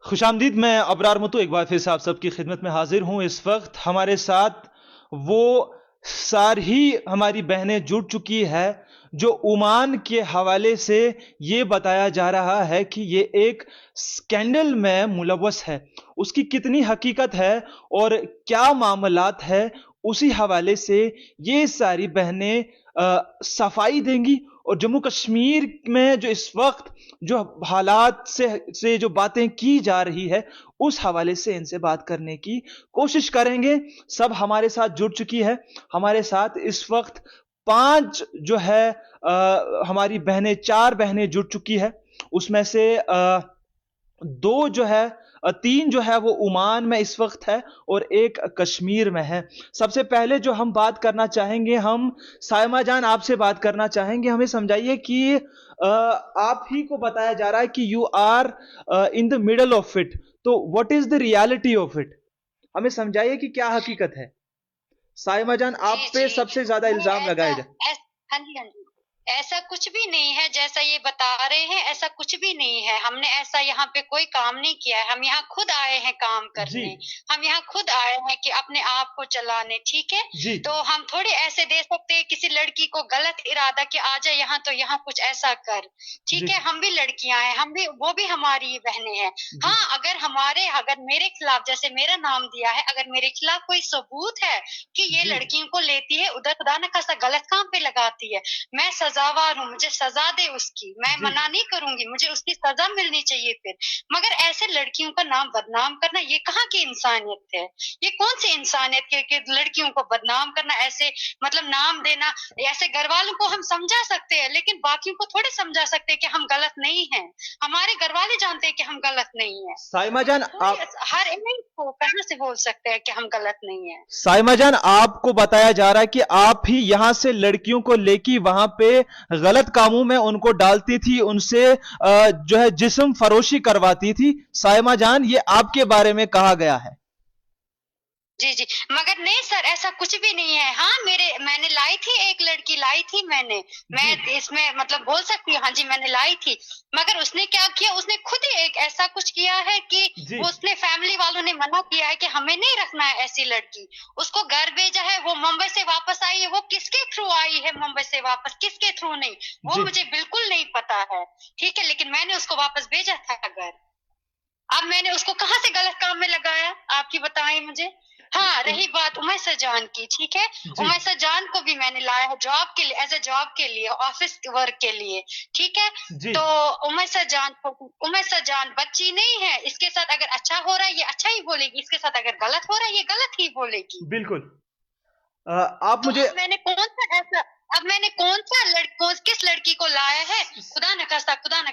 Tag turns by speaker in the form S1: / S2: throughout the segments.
S1: खुशामदीद। मैं अबरार मुतु एक बार फिर से आप सबकी खिदमत में हाजिर हूँ। इस वक्त हमारे साथ वो सारी हमारी बहनें जुड़ चुकी है जो ओमान के हवाले से ये बताया जा रहा है कि ये एक स्कैंडल में मुलव्वस है। उसकी कितनी हकीकत है और क्या मामलात है, उसी हवाले से ये सारी बहनें सफाई देंगी। और जम्मू कश्मीर में जो इस वक्त जो हालात से जो बातें की जा रही है, उस हवाले से इनसे बात करने की कोशिश करेंगे। सब हमारे साथ जुड़ चुकी है। हमारे साथ इस वक्त पांच जो है हमारी बहनें, चार बहनें जुड़ चुकी है। उसमें से दो जो है, तीन जो है वो ओमान में इस वक्त है और एक कश्मीर में है। सबसे पहले जो हम बात करना चाहेंगे, हम सायमा जान आपसे बात करना चाहेंगे। हमें समझाइए कि आप ही को बताया जा रहा है कि you are in the middle of it, तो what is the reality of it? हमें समझाइए कि क्या हकीकत है। सायमा जान,
S2: जी
S1: आप पे
S2: जी।
S1: सबसे ज्यादा
S2: नहीं
S1: इल्जाम
S2: ऐसा
S1: लगाए जा।
S2: हाँ जी हाँ जी। ऐसा कुछ भी नहीं है जैसा ये बता रहे हैं, ऐसा कुछ भी नहीं है। हमने ऐसा यहाँ पे कोई काम नहीं किया है। हम यहाँ खुद आए हैं काम
S1: जी
S2: करने। हम यहाँ खुद आए हैं कि अपने आप को चलाने, ठीक है।
S1: जी
S2: तो हम थोड़े ऐसे दे सकते हैं किसी लड़की को गलत इरादा कि आ जा यहाँ तो यहाँ कुछ ऐसा कर,
S1: जी
S2: ठीक है। हम भी लड़कियां हैं, हम भी, वो भी हमारी ही बहनें हैं।
S1: जी
S2: हाँ, अगर मेरे खिलाफ, जैसे मेरा नाम दिया है, अगर मेरे खिलाफ कोई सबूत है कि ये
S1: जी
S2: लड़कियों को लेती है उधर, खुदा न खास्ता गलत काम पे लगाती है, मैं सजावार हूँ, मुझे सजा दे उसकी। मैं
S1: जी
S2: मना नहीं करूंगी, मुझे उसकी सजा मिलनी चाहिए फिर। मगर ऐसे लड़कियों का नाम बदनाम करना, ये कहाँ की इंसानियत है? ये कौन सी इंसानियत है कि लड़कियों को बदनाम करना, ऐसे मतलब नाम देना? ऐसे घर वालों को हम समझा सकते हैं, लेकिन बाकियों को थोड़े समझा सकते हैं कि हम गलत नहीं हैं। हमारे घर वाले जानते हैं कि हम गलत नहीं है।
S1: साइमा
S2: तो
S1: जान
S2: थोड़ी
S1: आप
S2: हर एक को कहाँ से बोल सकते हैं कि हम गलत नहीं है?
S1: साइमा जान, आपको बताया जा रहा है कि आप ही यहां से लड़कियों को लेके वहां पे गलत कामों में उनको डालती थी, उनसे जो है जिस्म फरोशी करवाती थी। साइमा जान, ये आपके बारे में कहा गया है।
S2: जी, जी। मगर नहीं सर, ऐसा कुछ भी नहीं है। हाँ, मैंने लाई थी, एक लड़की लाई थी मैंने।
S1: जी
S2: मैं इसमें मतलब बोल सकती हूँ, हाँ जी, मैंने लाई थी। मगर उसने क्या किया, उसने खुद ही एक ऐसा कुछ किया है कि
S1: जी
S2: वो, उसने फैमिली वालों ने मना किया है कि हमें नहीं रखना है ऐसी लड़की। उसको घर भेजा है, वो मुंबई से वापस आई है। वो किसके थ्रू आई है मुंबई से वापस, किसके थ्रू नहीं, वो
S1: जी
S2: मुझे बिल्कुल नहीं पता है, ठीक है। लेकिन मैंने उसको वापस भेजा था घर। अब मैंने उसको कहाँ से गलत काम में लगाया, आप ही बताएं मुझे। हाँ, रही बात उमैसा जान की, ठीक है।
S1: जी
S2: उमैसा जान को भी मैंने लाया है जॉब के लिए, एज ए जॉब के लिए, ऑफिस वर्क के लिए, ठीक है।
S1: जी
S2: तो उमैसा जान बच्ची नहीं है। इसके साथ अगर अच्छा हो रहा है, ये अच्छा ही बोलेगी। इसके साथ अगर गलत हो रहा है, ये गलत ही बोलेगी।
S1: बिल्कुल। आप
S2: तो
S1: मुझे
S2: अब मैंने कौन सा लड़को किस लड़की को लाया है, खुदा न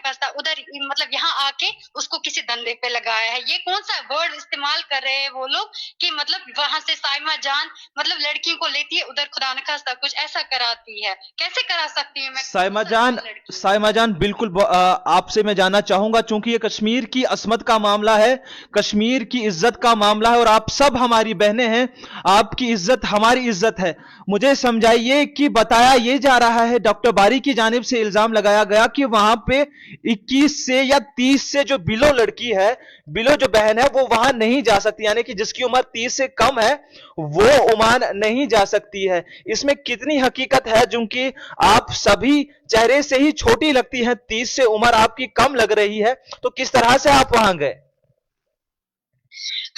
S2: खास्ता उधर मतलब यहाँ आके उसको किसी धंधे पे लगाया है? ये कौन सा वर्ड इस्तेमाल कर रहे हैं वो लोग कि मतलब वहां से साइमा जान मतलब लड़कियों को लेती है उधर, खुदा न खास्ता कुछ ऐसा कराती है? कैसे करा सकती हूँ मैं? कौन
S1: साइमा
S2: सा
S1: जान,
S2: झूठ लड़की हूँ?
S1: साइमा जान बिल्कुल आपसे मैं जानना चाहूंगा, चूंकि ये कश्मीर की असमत का मामला है, कश्मीर की इज्जत का मामला है और आप सब हमारी बहनें हैं। आपकी इज्जत हमारी इज्जत है। मुझे समझाइए कि बताया ये जा रहा है, डॉक्टर बारी की जानिब से इल्जाम लगाया गया कि वहां पे 21 से या 30 से जो बिलो लड़की है, बिलो जो बहन है, वो वहां नहीं जा सकती, यानी कि जिसकी उम्र 30 से कम है वो ओमान नहीं जा सकती है। इसमें कितनी हकीकत है, जो कि आप सभी चेहरे से ही छोटी लगती हैं, 30 से उम्र आपकी कम लग रही है, तो किस तरह से आप वहां गए?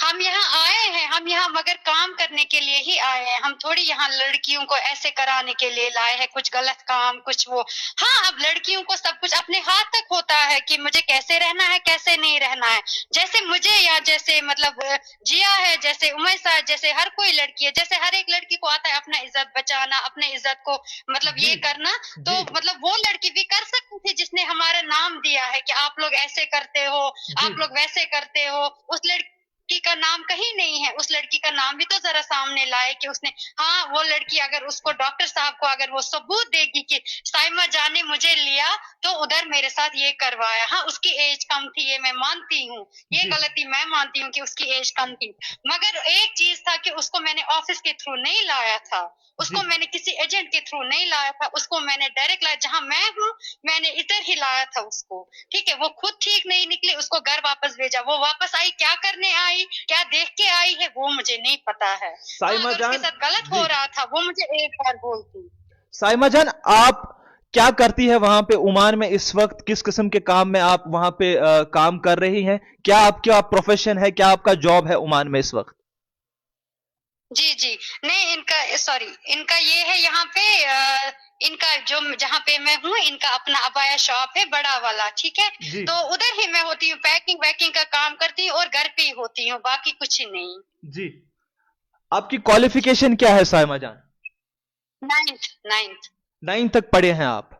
S2: हम यहाँ आए हैं, हम यहाँ मगर काम करने के लिए ही आए हैं। हम थोड़ी यहाँ लड़कियों को ऐसे कराने के लिए लाए हैं, कुछ गलत काम, कुछ वो। हाँ, अब लड़कियों को सब कुछ अपने हाथ तक होता है कि मुझे कैसे रहना है, कैसे नहीं रहना है। जैसे मुझे या जैसे मतलब जिया है, जैसे उमैसा है, जैसे हर कोई लड़की है, जैसे हर एक लड़की को आता है अपना इज्जत बचाना, अपने इज्जत को मतलब
S1: जी
S2: ये करना। तो
S1: जी
S2: मतलब वो लड़की भी कर सकती थी जिसने हमारा नाम दिया है कि आप लोग ऐसे करते हो,
S1: जी
S2: आप लोग वैसे करते हो। उस लड़की लड़की का नाम कहीं नहीं है। उस लड़की का नाम भी तो जरा सामने लाए कि उसने, हाँ वो लड़की अगर उसको डॉक्टर साहब को अगर वो सबूत देगी कि साइमा जान ने मुझे लिया तो उधर मेरे साथ ये करवाया। हाँ उसकी एज कम थी, ये मैं मानती हूँ, ये
S1: जी
S2: गलती मैं मानती हूँ कि उसकी एज कम थी, मगर एक चीज था कि उसको मैंने ऑफिस के थ्रू नहीं लाया था,
S1: जी
S2: उसको मैंने किसी एजेंट के थ्रू नहीं लाया था, उसको मैंने डायरेक्ट लाया, जहां मैं हूँ मैंने इधर ही लाया था उसको। ठीक है, वो खुद ठीक नहीं निकली, उसको घर वापस भेजा, वो वापस आई, क्या करने आई, क्या देख के आई है वो मुझे नहीं पता है। हाँ,
S1: साइमा
S2: अगर उसके
S1: जान।
S2: साथ गलत
S1: जी
S2: हो रहा था वो मुझे एक बार बोलती।
S1: साइमा जान, आप क्या करती है वहां पे ओमान में इस वक्त? किस किस्म के काम में आप वहां पे काम कर रही हैं? क्या आपका प्रोफेशन है, क्या आपका जॉब है ओमान में इस वक्त?
S2: जी जी, नहीं इनका सॉरी, इनका ये है यहाँ पे इनका जो जहाँ पे मैं हूँ, इनका अपना अबाया शॉप है बड़ा वाला। ठीक है,
S1: जी
S2: तो उधर ही मैं होती हूँ, पैकिंग वैकिंग का काम करती हूँ और घर पे ही होती हूँ, बाकी कुछ ही नहीं।
S1: जी। आपकी क्वालिफिकेशन क्या है साइमा जान?
S2: Ninth ninth.
S1: 9 तक पढ़े हैं आप?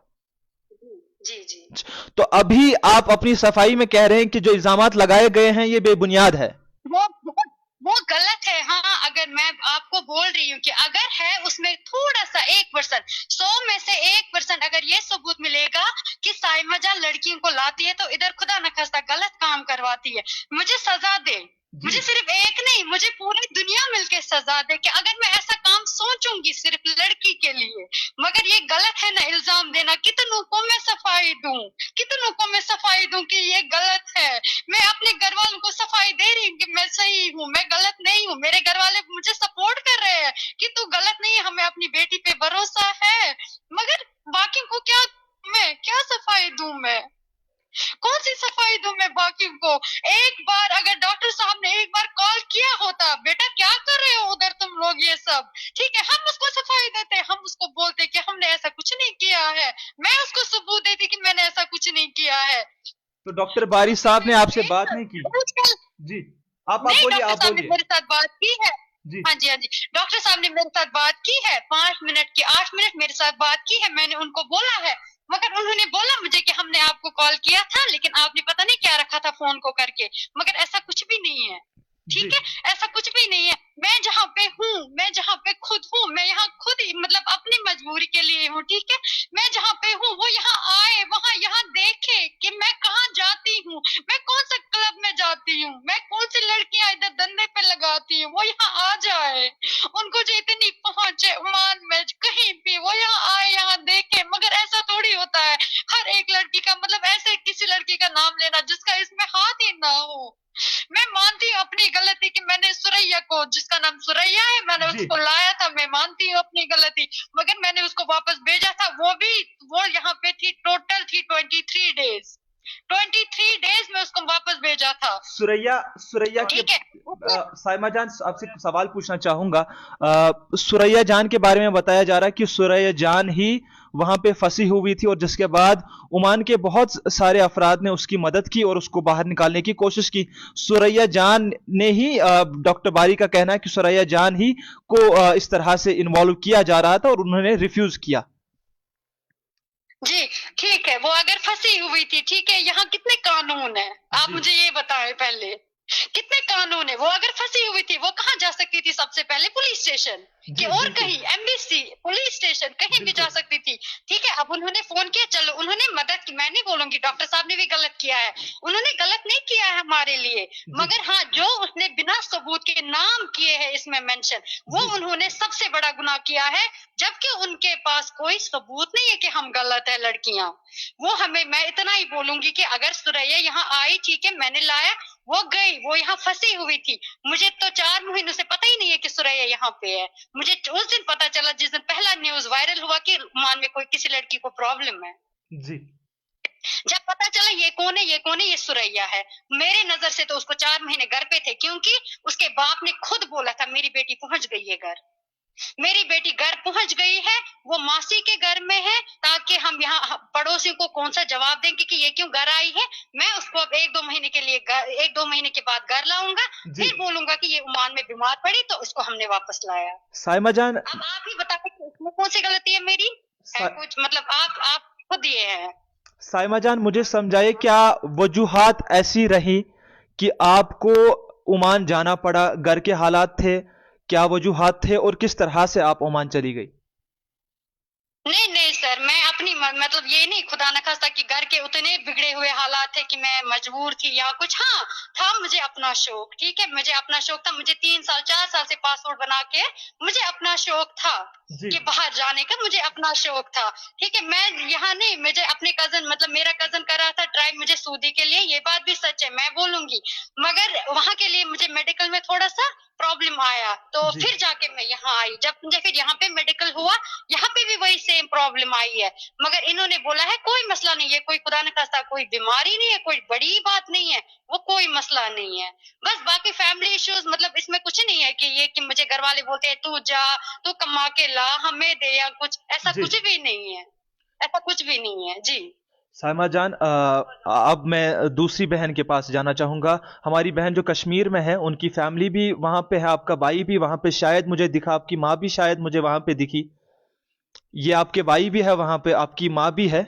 S2: जी जी।
S1: तो अभी आप अपनी सफाई में कह रहे हैं कि जो इल्जामात लगाए गए हैं ये बेबुनियाद है?
S2: वो वो वो गलत है। हाँ, अगर मैं आपको बोल रही हूँ कि अगर है उसमें थोड़ा सा 1%, 100 में से 1% अगर ये सबूत मिलेगा कि साइमा जान लड़कियों को लाती है तो इधर खुदा न खास्ता गलत काम करवाती है, मुझे सजा दे। मुझे सिर्फ एक नहीं, मुझे पूरी दुनिया मिलके सजा दे कि अगर मैं ऐसा काम सोचूंगी सिर्फ लड़की के लिए। मगर ये गलत है ना इल्जाम देना। कितनों को मैं सफाई दूं, कितनों को मैं सफाई दूं कि ये गलत है। मैं अपने घर वालों को सफाई दे रही हूँ कि मैं सही हूँ, मैं गलत नहीं हूँ, मेरे घर वाले मुझे सपोर्ट कर रहे हैं कि तू गलत नहीं है, हमें अपनी बेटी पे भरोसा है। मगर बाकी को क्या, मैं क्या सफाई दूं, मैं कौन सी सफाई दूं मैं बाकी को। एक बार अगर डॉक्टर साहब ने एक बार कॉल किया होता, बेटा क्या कर रहे हो उधर तुम लोग ये सब, ठीक है, हम उसको सफाई देते, हम उसको बोलते कि हमने ऐसा कुछ नहीं किया है, मैं उसको सबूत देती कि मैंने ऐसा कुछ नहीं किया है।
S1: तो डॉक्टर बारी साहब ने आपसे बात नहीं की? जी, आप
S2: नहीं,
S1: बोलिए,
S2: डॉक्टर
S1: आप
S2: साहब ने
S1: बोलिए।
S2: मेरे साथ बात की है।
S1: जी
S2: हाँ जी हाँ जी, डॉक्टर साहब ने मेरे साथ बात की है, 5 मिनट की 8 मिनट मेरे साथ बात की है, मैंने उनको बोला है। मगर उन्होंने बोला मुझे कि हमने आपको कॉल किया था लेकिन आपने पता नहीं क्या रखा था फोन को करके, मगर ऐसा कुछ भी नहीं है।
S1: जी
S2: ठीक है, ऐसा कुछ भी नहीं है। मैं जहाँ पे हूँ, मैं जहाँ पे खुद हूँ, मैं यहाँ खुद ही मतलब अपनी मजबूरी के लिए हूँ। ठीक है, मैं जहाँ पे हूँ वो यहाँ आए, वहाँ यहाँ देखे कि मैं कहाँ जाती हूँ, मैं कौन सा क्लब में जाती हूँ, मैं कौन सी लड़कियां इधर धंधे पे लगाती हूँ, वो यहाँ आ जाए। उनको जो इतनी पहुंच है ओमान में कहीं भी, वो यहाँ आए, यहाँ देखे। मगर ऐसा थोड़ी होता है हर एक लड़की का, मतलब ऐसे किसी लड़की का नाम लेना जिसका इसमें हाथ ही ना हो। मैं मानती हूँ अपनी गलती कि मैंने सुरैया को, जिसका नाम सुरैया है, मैंने
S1: जी
S2: उसको लाया था, मैं मानती हूँ अपनी गलती, मगर मैंने उसको वापस भेजा था। वो भी वो यहाँ पे थी, टोटल थी 23 डेज, 23 डेज में उसको वापस भेजा था।
S1: सुरैया, सुरैया के
S2: ठीक है,
S1: साइमा जान, आपसे सवाल पूछना चाहूंगा। सुरैया जान के बारे में बताया जा रहा है कि सुरैया जान ही वहां पे फंसी हुई थी और जिसके बाद ओमान के बहुत सारे अफराद ने उसकी मदद की और उसको बाहर निकालने की कोशिश की। सुरैया जान ने ही, डॉक्टर बारी का कहना है कि सुरैया जान ही को इस तरह से इन्वॉल्व किया जा रहा था और उन्होंने रिफ्यूज किया।
S2: जी ठीक है, वो अगर फंसी हुई थी, ठीक है, यहाँ कितने कानून है आप
S1: जी
S2: मुझे ये बताएं पहले, कितने कानून है। वो अगर फंसी हुई थी वो कहाँ जा सकती थी? सबसे पहले पुलिस स्टेशन कि
S1: जी
S2: और
S1: बिल्कुल
S2: कहीं, एम्बेसी, पुलिस स्टेशन, कहीं भी जा
S1: बिल्कुल।
S2: सकती थी। ठीक है, अब उन्होंने फोन किया, चलो उन्होंने मदद की, मैं नहीं बोलूंगी डॉक्टर साहब ने भी गलत किया है, उन्होंने गलत नहीं किया है हमारे लिए।
S1: जी
S2: मगर हाँ, जो उसने बिना सबूत के नाम किए हैं इसमें मेंशन, वो
S1: जी
S2: उन्होंने सबसे बड़ा गुनाह किया है, जबकि उनके पास कोई सबूत नहीं है कि हम गलत है लड़कियां। वो हमें, मैं इतना ही बोलूंगी कि अगर सुरैया यहाँ आई, ठीक है, मैंने लाया, वो गई, वो यहाँ फंसी हुई थी। मुझे तो 4 महीनों से पता ही नहीं है कि सुरैया यहाँ पे है। मुझे उस दिन पता चला जिस दिन पहला न्यूज वायरल हुआ कि ओमान में कोई किसी लड़की को प्रॉब्लम है।
S1: जी
S2: जब पता चला ये कौन है, ये कौन है, ये सुरैया है। मेरे नजर से तो उसको 4 महीने घर पे थे, क्योंकि उसके बाप ने खुद बोला था मेरी बेटी पहुंच गई है घर, मेरी बेटी घर पहुंच गई है, वो मासी के घर में है, ताकि हम यहाँ पड़ोसियों को कौन सा जवाब देंगे कि ये क्यों घर आई है। मैं उसको अब 1-2 महीने के लिए, 1-2 महीने के बाद घर लाऊंगा,
S1: जी।
S2: फिर बोलूंगा कि ये ओमान में बीमार पड़ी तो उसको हमने वापस लाया।
S1: साइमा जान,
S2: अब आप ही बताइए कि इसमें कौन सी गलती है मेरी, है कुछ, मतलब आप खुद ये है।
S1: साइमा जान मुझे समझाइए, क्या वजूहात ऐसी रही कि आपको ओमान जाना पड़ा? घर के हालात थे, क्या वजूहात थे, और किस तरह से आप ओमान चली गई?
S2: नहीं नहीं सर, मैं अपनी मतलब ये नहीं, खुदा न खास्ता कि घर के उतने बिगड़े हुए हालात थे कि मैं मजबूर थी या कुछ। हाँ, था मुझे अपना शौक, ठीक है, मुझे अपना शौक था। मुझे 3 साल 4 साल से पासपोर्ट बना के मुझे अपना शौक था
S1: जी
S2: कि बाहर जाने का, मुझे अपना शौक था, ठीक है। मैं यहाँ नहीं, मुझे अपने कजन, मतलब मेरा कजन कर रहा था ट्राई मुझे सऊदी के लिए, ये बात भी सच है, मैं बोलूंगी। मगर वहां के लिए मुझे मेडिकल में थोड़ा सा प्रॉब्लम आया, तो
S1: जी
S2: फिर जाके मैं यहाँ आई। जब मुझे फिर यहाँ पे मेडिकल हुआ, यहाँ पे भी वही सेम प्रॉब्लम आई है। मगर इन्होंने बोला है कोई मसला नहीं है, कोई खुदा न खास्ता कोई बीमारी नहीं है, कोई बड़ी बात नहीं है, वो कोई मसला नहीं है। बस बाकी फैमिली इश्यूज, मतलब इसमें कुछ नहीं है कि ये कि मुझे घर वाले बोलते हैं तू जा, तू कमा के ला हमें दे, या कुछ ऐसा
S1: जी।
S2: कुछ भी नहीं है, ऐसा कुछ भी नहीं है जी।
S1: साइमा जान, अब मैं दूसरी बहन के पास जाना चाहूंगा। हमारी बहन जो कश्मीर में है, उनकी फैमिली भी वहां पे है, आपका भाई भी वहां पे शायद मुझे दिखा, आपकी माँ भी शायद मुझे वहां पे दिखी। ये आपके भाई भी है वहां पे, आपकी माँ भी है।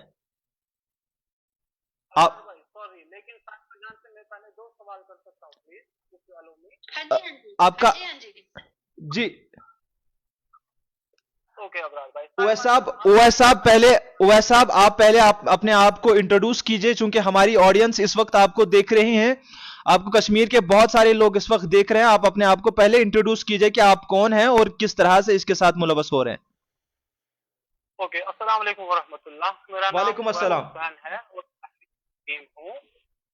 S1: आप
S3: भाई सॉरी, लेकिन साइमा जान से मैं पहले 2 सवाल कर सकता हूँ प्लीज, कुछ वालों में।
S2: हाँ जी हाँ जी
S1: आपका
S2: हाँ जी हाँ जी।
S1: जी।
S3: ओके अबरार भाई,
S1: ओवैस
S3: साइमा
S1: साहब,
S3: जान
S1: ओवैस साहब पहले, ओवैस साहब आप पहले आप अपने आप को इंट्रोड्यूस कीजिए, चूंकि हमारी ऑडियंस इस वक्त आपको देख रही हैं। आपको कश्मीर के बहुत सारे लोग इस वक्त देख रहे हैं। आप अपने आप को पहले इंट्रोड्यूस कीजिए कि आप कौन हैं और किस तरह से इसके साथ मुलवस हो रहे हैं।
S3: ओके, अस्सलाम वालेकुम वरहमतुल्लाह। मेरा नाम
S1: वालेकुम
S3: फवाद
S1: अस्सलाम।
S3: हुसैन है और टीम हूँ।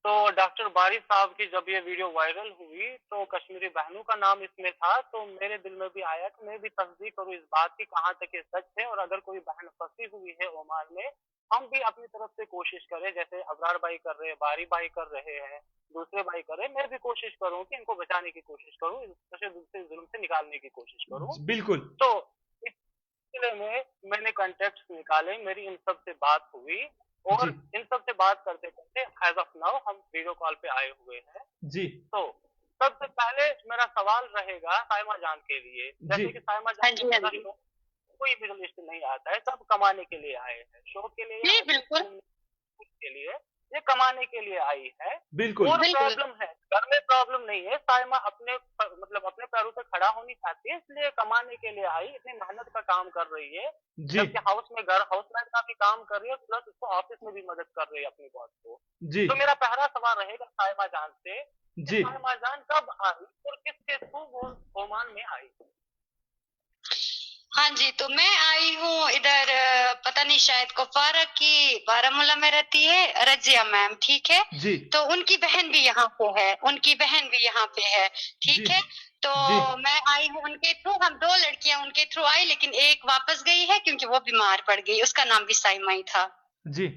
S3: तो डॉक्टर बारी साहब की जब ये वीडियो वायरल हुई तो कश्मीरी बहनों का नाम इसमें था, तो मेरे दिल में भी आया कि मैं भी तस्दीक करूँ इस बात की कहाँ तक ये सच है, और अगर कोई बहन फंसी हुई है ओमान में, हम भी अपनी तरफ से कोशिश करें, जैसे अबरार भाई कर रहे हैं, बारी भाई कर रहे हैं, दूसरे भाई कर रहे हैं, मैं भी कोशिश करूँ कि इनको बचाने की कोशिश करूँ, इस जुल्म से निकालने की कोशिश करूँ।
S1: बिल्कुल।
S3: तो इस सिलसिले में मैंने कॉन्टेक्ट निकाले, मेरी इन सब से बात हुई, और
S1: जी
S3: इन सब से बात करते करते एज ऑफ नाउ हम वीडियो कॉल पे आए हुए हैं।
S1: जी
S3: तो सबसे पहले मेरा सवाल रहेगा साइमा जान के लिए,
S1: जी
S3: जैसे कि साइमा
S2: हाँ
S3: जान
S2: जी हाँ जी
S3: कोई भी लिस्ट नहीं आता है, सब कमाने के लिए आए हैं, शो के लिए
S2: जी
S3: या
S2: बिल्कुल
S3: के लिए, ये कमाने के लिए आई है।
S1: बिल्कुल
S3: और
S2: बिल्कुल।
S3: प्रॉब्लम है, घर में प्रॉब्लम नहीं है, साइमा मतलब अपने पैरों पे खड़ा होनी चाहती है, इसलिए कमाने के लिए आई, इतनी मेहनत का काम कर रही है,
S1: जी
S3: जबकि हाउस में घर हाउसवाइफ का भी काम कर रही है, प्लस उसको ऑफिस में भी मदद कर रही है अपनी बॉस को।
S1: जी
S3: तो मेरा पहला सवाल रहेगा साइमा जान से कि
S1: जी।
S3: साइमा जान कब आई और किसके थ्रू वो ओमान में आई?
S2: हाँ जी, तो मैं आई हूँ इधर, पता नहीं शायद कुपवारा की बारामूला में रहती है रजिया मैम, ठीक है।
S1: जी
S2: तो उनकी बहन भी यहाँ पे है, उनकी बहन भी यहाँ पे है, ठीक
S1: जी
S2: है। तो
S1: जी
S2: मैं आई हूँ उनके थ्रू, हम 2 लड़कियां उनके थ्रू आई, लेकिन एक वापस गई है क्योंकि वो बीमार पड़ गई, उसका नाम भी साइमा ही था।
S1: जी।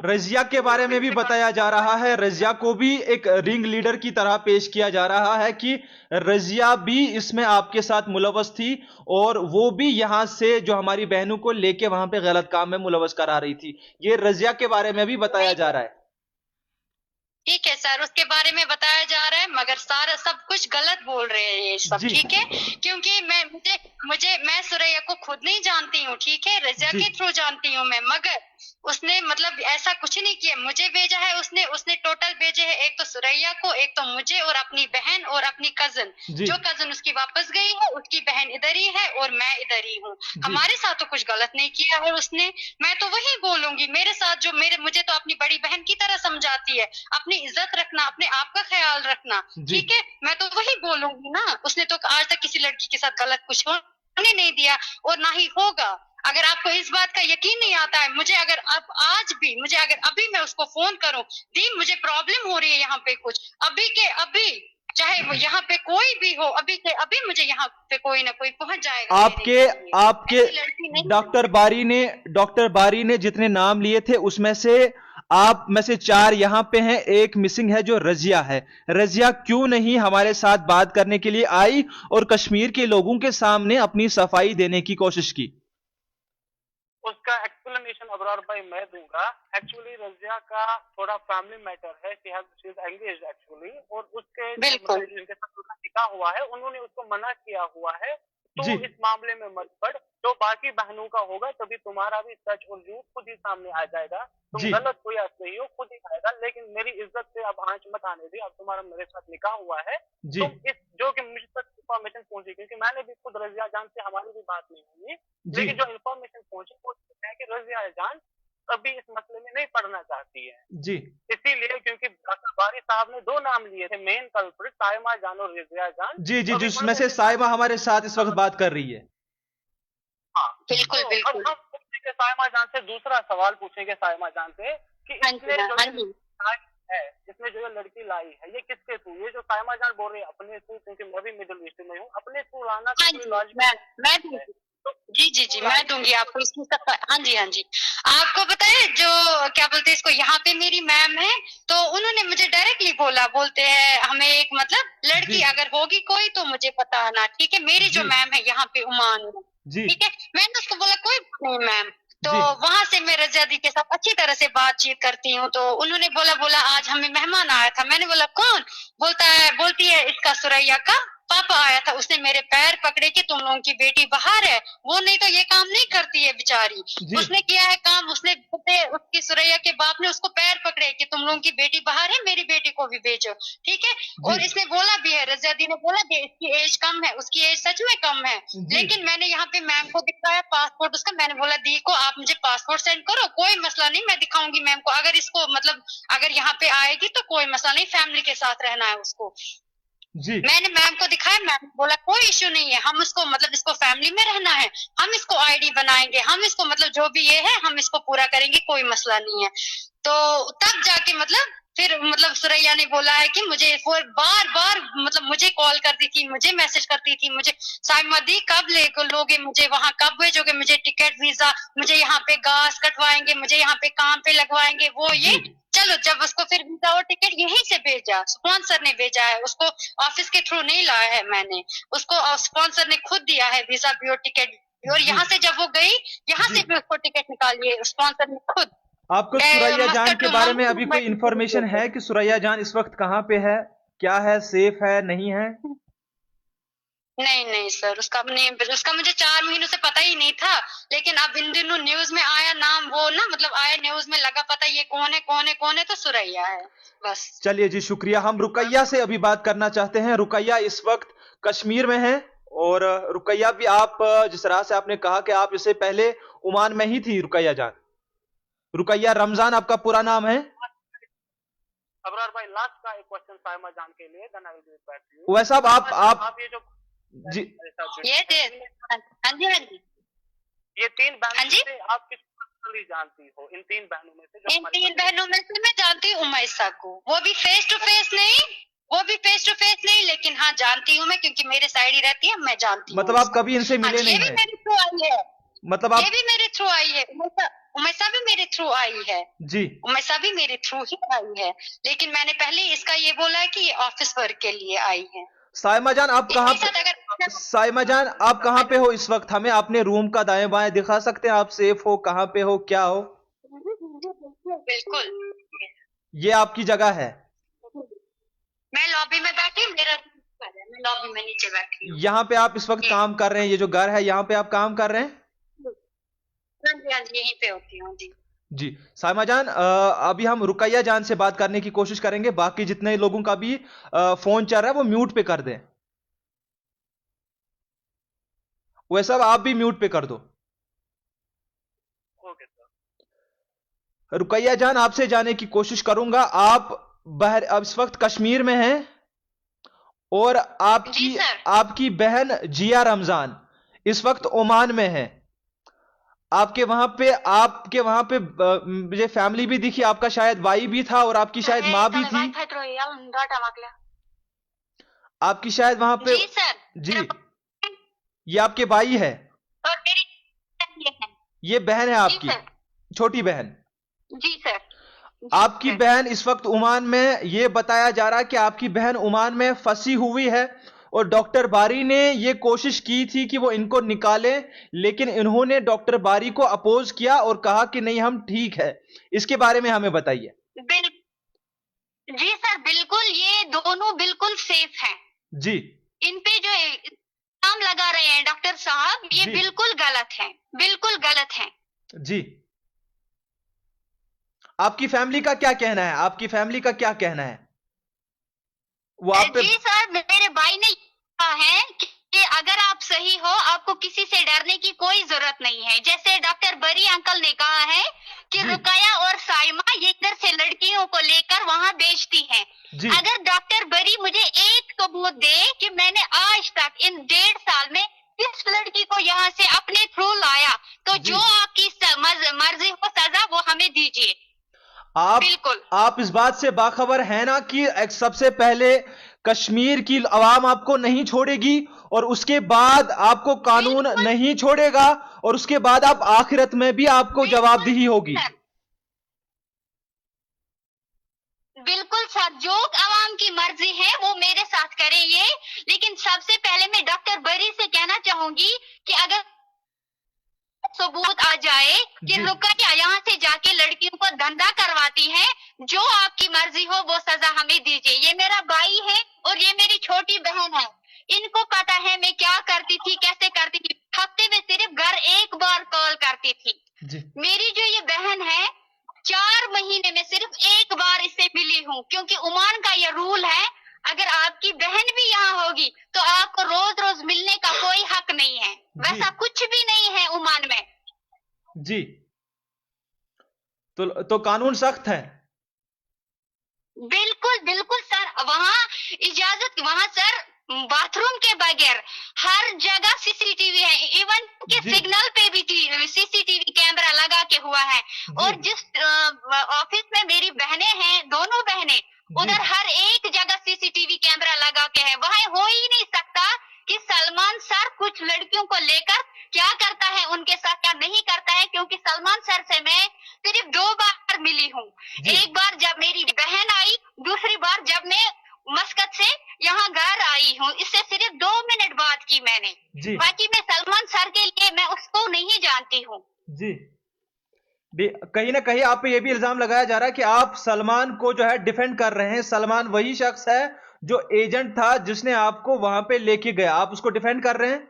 S1: रजिया के बारे में भी बताया जा रहा है, रजिया को भी एक रिंग लीडर की तरह पेश किया जा रहा है कि रजिया भी इसमें आपके साथ मुलवस थी, और वो भी यहां से जो हमारी बहनों को लेके वहां पे गलत काम में मुलवस करा रही थी। ये रजिया के बारे में भी बताया जा रहा है।
S2: ठीक है सर, उसके बारे में बताया जा रहा है, मगर सारा सब कुछ गलत बोल रहे हैं ये सब,
S1: जी
S2: ठीक है। क्योंकि मैं सुरैया को खुद नहीं जानती हूँ, ठीक है, रजिया
S1: जी
S2: के थ्रू जानती हूँ मैं। मगर उसने मतलब ऐसा कुछ नहीं किया, मुझे भेजा है उसने उसने टोटल भेजे है, एक तो सुरैया को, एक तो मुझे, और अपनी बहन और अपनी कजन।
S1: जी
S2: जो कजन उसकी वापस गई है, उसकी बहन इधर ही है और मैं इधर ही हूँ।
S1: जी
S2: हमारे साथ तो कुछ गलत नहीं किया है उसने। मैं तो वही बोलूंगी, मेरे साथ जो मुझे तो अपनी बड़ी बहन की तरह समझाती है, अपनी इज्जत रखना, अपने आप का ख्याल रखना,
S1: जी
S2: ठीक है। मैं तो वही बोलूंगी ना, उसने तो आज तक किसी लड़की के साथ गलत कुछ होने नहीं दिया और ना ही होगा। अगर आपको इस बात का यकीन नहीं आता है, मुझे अगर अब आज भी, मुझे अगर अभी मैं उसको फोन करूं, दी मुझे प्रॉब्लम हो रही है यहाँ पे कुछ, अभी के अभी, चाहे वो यहाँ पे कोई भी हो, अभी के अभी मुझे यहाँ पे कोई ना कोई पहुंच जाएगा
S1: आपके
S2: लेने के लिए।
S1: आपके
S2: ऐसी लड़की नहीं
S1: डॉक्टर बारी ने जितने नाम लिए थे, उसमें से आप में से 4 यहां पे हैं, एक मिसिंग है जो रजिया है। रजिया क्यों नहीं हमारे साथ बात करने के लिए आई और कश्मीर के लोगों के सामने अपनी सफाई देने की कोशिश की?
S3: उसका एक्सप्लेनेशन अबरार भाई मैं दूंगा। एक्चुअली रजिया का थोड़ा फैमिली मैटर है, शी इज एंगेज्ड एक्चुअली, और उसके
S2: बिल्कुल
S3: मतलब जिनके साथ उसका निकाह हुआ है, उन्होंने उसको मना किया हुआ है, तो
S1: जी
S3: इस मामले में मत पड़। जो बाकी बहनों का होगा तभी तुम्हारा भी सच और झूठ खुद ही सामने आ जाएगा। तुम
S1: जी
S3: गलत हो या सही हो खुद ही आएगा, लेकिन मेरी इज्जत से अब आंच मत आने दी। अब तुम्हारा मेरे साथ निकाह हुआ है,
S1: जी
S3: तुम इस जो कि मुझ तक इन्फॉर्मेशन पहुंची, क्योंकि मैंने भी खुद रजिया जान से हमारी भी बात नहीं हुई,
S1: जी
S3: लेकिन जो इन्फॉर्मेशन पहुंची वो है कि रजिया जान कभी इस मसले में नहीं पढ़ना चाहती है।
S1: जी
S3: इसीलिए क्योंकि डॉक्टर बारी साहब ने 2 नाम लिए थे मेन कल्प्रिट, साइमा जान और रजिया जान।
S1: जी जी,
S3: तो अभी
S1: जिसमें से साइमा हमारे साथ इस वक्त बात कर रही है।
S3: हाँ,
S2: बिल्कुल
S3: तो
S2: बिल्कुल।
S3: अब हम पूछेंगे साइमा जान से, दूसरा सवाल पूछेंगे साइमा जान से कि
S2: हाँ
S3: इसने
S2: जी
S3: जो
S2: हाँ
S3: ये
S2: जी
S3: लाई है, इसने जो ये लड़की लाई है, ये किसके थ्रू? ये जो साइमा जान बोल रही है अपने थ्रू, क्योंकि मैं भी मिडिल ईस्ट में हूँ, अपने थ्रू लाना
S2: हाँ
S3: तो कोई
S2: जी
S3: लॉजिक
S2: मैं दूंगी। जी जी जी मैं दूंगी आपको इसकी सब। हाँ जी हाँ जी। आपको पता है जो क्या बोलते हैं इसको, यहाँ पे मेरी मैम है तो उन्होंने मुझे डायरेक्टली बोला, बोलते हैं हमें एक मतलब लड़की
S1: जी
S2: अगर होगी कोई तो मुझे बताना, ठीक है। मेरी जो
S1: जी
S2: मैम है यहाँ पे उमान में,
S1: जी
S2: ठीक है। मैंने उसको बोला कोई बात नहीं मैम। तो
S1: जी
S2: वहां से मैं रजिया दी के साथ अच्छी तरह से बातचीत करती हूँ, तो उन्होंने बोला आज हमें मेहमान आया था। मैंने बोला कौन? बोलती है इसका सुरैया का पापा आया था, उसने मेरे पैर पकड़े कि तुम लोगों की बेटी बाहर है, वो नहीं तो ये काम नहीं करती है बेचारी।
S1: जी
S2: उसने किया है काम, उसकी सुरैया के बाप ने उसको पैर पकड़े कि तुम लोगों की बेटी बाहर है, मेरी बेटी को भी भेजो, ठीक है।
S1: जी
S2: और इसने बोला भी है, रजिया दी ने बोला कि इसकी एज कम है, उसकी एज सच में कम है।
S1: जी
S2: लेकिन मैंने यहाँ पे मैम को दिखाया पासपोर्ट उसका, मैंने बोला दी को आप मुझे पासपोर्ट सेंड करो, कोई मसला नहीं, मैं दिखाऊंगी मैम को। अगर इसको मतलब अगर यहाँ पे आएगी तो कोई मसला नहीं, फैमिली के साथ रहना है उसको।
S1: जी
S2: मैंने मैम को दिखाया, मैम बोला कोई इश्यू नहीं है, हम उसको मतलब इसको फैमिली में रहना है, हम इसको आईडी बनाएंगे, हम इसको मतलब जो भी ये है हम इसको पूरा करेंगे, कोई मसला नहीं है। तो तब जाके मतलब फिर मतलब सुरैया ने बोला है कि मुझे वो बार बार मतलब मुझे कॉल करती थी, मुझे मैसेज करती थी, मुझे साइमा दी कब लोगे मुझे वहां, कब भेजोगे मुझे टिकट वीजा, मुझे यहाँ पे गास कटवाएंगे, मुझे यहाँ पे काम पे लगवाएंगे, वो ये।
S1: जी
S2: चलो जब उसको फिर वीजा और टिकट यहीं से भेजा, स्पॉन्सर ने भेजा है उसको, ऑफिस के थ्रू नहीं लाया है मैंने उसको, स्पॉन्सर ने खुद दिया है वीजा भी और टिकट भी। और
S1: जी
S2: यहाँ से जब वो गई, यहाँ
S1: जी
S2: से भी उसको टिकट निकालिए स्पॉन्सर ने खुद।
S1: आपको सुरैया जान
S2: मस्कट
S1: के
S2: टू
S1: बारे में अभी कोई इंफॉर्मेशन
S2: मुंबई।
S1: है कि सुरैया जान इस वक्त कहाँ पे है, क्या है, सेफ है नहीं है?
S2: नहीं सर, उसका मुझे 4 महीनों से पता ही नहीं था, लेकिन अब इन दिनों न्यूज में आया नाम, वो ना मतलब आया न्यूज में, लगा पता ये कौन है तो सुरैया है बस।
S1: चलिए जी, शुक्रिया। हम रुकैया से अभी बात करना चाहते हैं। रुकैया इस वक्त कश्मीर में है, और रुकैया भी आप जिस तरह से आपने कहा कि आप इससे पहले ओमान में ही थी, रुकैया जान, रुकैया रमजान आपका पूरा नाम है?
S3: अबरार भाई लास्ट का एक क्वेश्चन साइमा जान के लिए, then I will get back to you.
S1: वैसा आप
S3: ये जो
S1: जी
S2: ये हाँ जी हाँ जी
S3: ये 3
S2: हाँ
S3: बहनों
S2: जी।
S3: से आप किसको पर्सनली जानती हो? इन 3 बहनों में से जो
S2: इन
S3: हमारे
S2: 3 बहनों में से मैं जानती हूँ उमैसा को, वो भी फेस टू फेस नहीं, लेकिन हाँ जानती हूँ मैं, क्योंकि मेरे साइड ही रहती है, मैं जानती हूँ
S1: मतलब आप
S2: उसको।
S1: कभी इनसे
S2: हाँ
S1: मिले
S2: जी, ये
S1: नहीं
S2: भी
S1: है?
S2: मेरे थ्रू आई है,
S1: मतलब
S2: ये
S1: आप
S2: भी मेरे थ्रू आई है, उमैसा भी मेरे थ्रू आई है,
S1: जी
S2: उमैसा भी मेरे थ्रू ही आई है। लेकिन मैंने पहले इसका ये बोला है कि ये ऑफिस वर्क के लिए आई है।
S1: साइमा जान आप कहाँ
S2: इसके साथ
S1: पे,
S2: अगर
S1: साइमा जान आप कहाँ पे हो इस वक्त? हमें अपने रूम का दाएं बाएं दिखा सकते हैं? आप सेफ हो, कहाँ पे हो, क्या हो?
S2: बिल्कुल,
S1: ये आपकी जगह है?
S2: मैं लॉबी में बैठी, मैं लॉबी में नीचे बैठी हूँ।
S1: यहाँ पे आप इस वक्त काम कर रहे हैं? ये जो घर है यहाँ पे आप काम कर रहे हैं?
S2: हाँ जी यहीं पे होती हूँ जी।
S1: जी साइमा जान, अभी हम रुकैया जान से बात करने की कोशिश करेंगे। बाकी जितने लोगों का भी फोन चल रहा है वो म्यूट पे कर दें। वो सब आप भी म्यूट पे कर दो।
S3: Okay sir.
S1: रुकैया जान, आपसे जाने की कोशिश करूंगा। आप अब इस वक्त कश्मीर में हैं, और
S2: जी सर।
S1: आपकी बहन जिया रमजान इस वक्त ओमान में है। आपके वहां पे मुझे फैमिली भी दिखी, आपका शायद भाई भी था और आपकी शायद माँ भी थी। आपकी शायद वहां पे
S2: जी सर।
S1: जी, ये आपके भाई है?
S2: और मेरी ये है।
S1: ये बहन है
S2: जी
S1: आपकी,
S2: सर।
S1: छोटी बहन?
S2: जी सर।
S1: आपकी बहन इस वक्त ओमान में, ये बताया जा रहा है कि आपकी बहन ओमान में फंसी हुई है, और डॉक्टर बारी ने ये कोशिश की थी कि वो इनको निकाले, लेकिन इन्होंने डॉक्टर बारी को अपोज किया और कहा कि नहीं हम ठीक है। इसके बारे में हमें बताइए।
S2: जी सर, बिल्कुल ये दोनों बिल्कुल सेफ हैं।
S1: जी
S2: इन पे जो इल्जाम लगा रहे हैं डॉक्टर साहब, ये
S1: जी।
S2: बिल्कुल गलत है, बिल्कुल गलत है।
S1: जी, आपकी फैमिली का क्या कहना है? आपकी फैमिली का क्या कहना है? वो आप पे
S2: जी सर, मेरे भाई ने कहा है कि अगर आप सही हो, आपको किसी से डरने की कोई जरूरत नहीं है। जैसे डॉक्टर बरी अंकल ने कहा है कि
S1: जी।
S2: रुकया और साइमा ये इधर से लड़कियों को लेकर वहां बेचती हैं।
S1: जी।
S2: अगर डॉक्टर बरी मुझे एक सबूत दे कि मैंने आज तक इन 1.5 साल में किस लड़की को यहाँ से अपने थ्रू लाया, तो
S1: जी।
S2: जो आपकी मर्जी हो सजा वो हमें दीजिए। बिल्कुल।
S1: आप इस बात से बाखबर है ना कि सबसे पहले कश्मीर की अवाम आपको नहीं छोड़ेगी और उसके बाद आपको कानून
S2: बिल्कुल।
S1: नहीं छोड़ेगा और उसके बाद आप आखिरत में भी आपको जवाबदेही होगी।
S2: बिल्कुल सर, जो अवाम की मर्जी है वो मेरे साथ करें ये, लेकिन सबसे पहले मैं डॉक्टर बरी से कहना चाहूंगी कि अगर सबूत आ जाए कि रुकया यहाँ से जाके लड़कियों को धंधा करवाती है, जो आपकी मर्जी हो वो सजा हमें दीजिए। ये मेरा भाई है और ये मेरी छोटी बहन है, इनको पता है मैं क्या करती थी, कैसे करती थी। हफ्ते में सिर्फ घर एक बार कॉल करती थी। मेरी जो ये बहन है 4 महीने में सिर्फ एक बार इससे मिली हूँ, क्योंकि ओमान का ये रूल है, अगर आपकी बहन भी यहाँ होगी तो आपको रोज रोज मिलने का कोई हक नहीं है। वैसा कुछ भी नहीं है ओमान में।
S1: जी, तो कानून सख्त है।
S2: बिल्कुल बिल्कुल सर, वहाँ इजाजत, वहाँ सर बाथरूम के बगैर हर जगह सीसीटीवी है, इवन के सिग्नल पे भी सीसीटीवी कैमरा लगा के हुआ है। और जिस ऑफिस में मेरी बहनें हैं, दोनों बहनें, उधर हर एक जगह सीसीटीवी कैमरा लगा के है। वहाँ हो ही नहीं सकता कि सलमान सर कुछ लड़कियों को लेकर क्या करता है, उनके साथ क्या नहीं करता है, क्योंकि सलमान सर से मैं सिर्फ 2 बार मिली हूँ। एक बार जब मेरी बहन आई, दूसरी बार जब मैं मस्कत से यहाँ घर आई हूँ। इससे सिर्फ 2 मिनट बात की मैंने। बाकी मैं सलमान सर के लिए मैं उसको नहीं जानती हूँ।
S1: जी, कहीं ना कहीं आप पे ये भी इल्जाम लगाया जा रहा है कि आप सलमान को जो है डिफेंड कर रहे हैं। सलमान वही शख्स है जो एजेंट था जिसने आपको वहां पे लेके गया, आप उसको डिफेंड कर रहे हैं,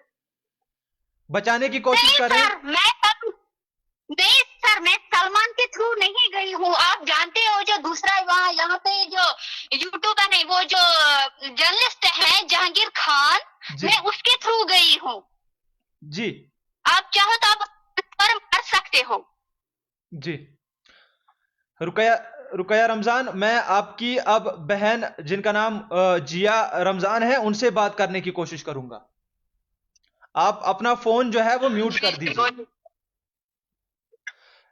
S1: बचाने की कोशिश कर रहे हैं।
S2: नहीं सर, मैं सलमान के थ्रू नहीं गई हूँ। आप जानते हो जो दूसरा वहाँ यहाँ पे जो यूट्यूबर है, वो जो जर्नलिस्ट है जहांगीर खान, मैं उसके थ्रू गई हूँ।
S1: जी,
S2: आप चाहो तो आप पर मर सकते हो।
S1: जी, रुकया रमजान, मैं आपकी अब बहन जिनका नाम जिया रमजान है उनसे बात करने की कोशिश करूंगा। आप अपना फोन जो है वो म्यूट कर दीजिए।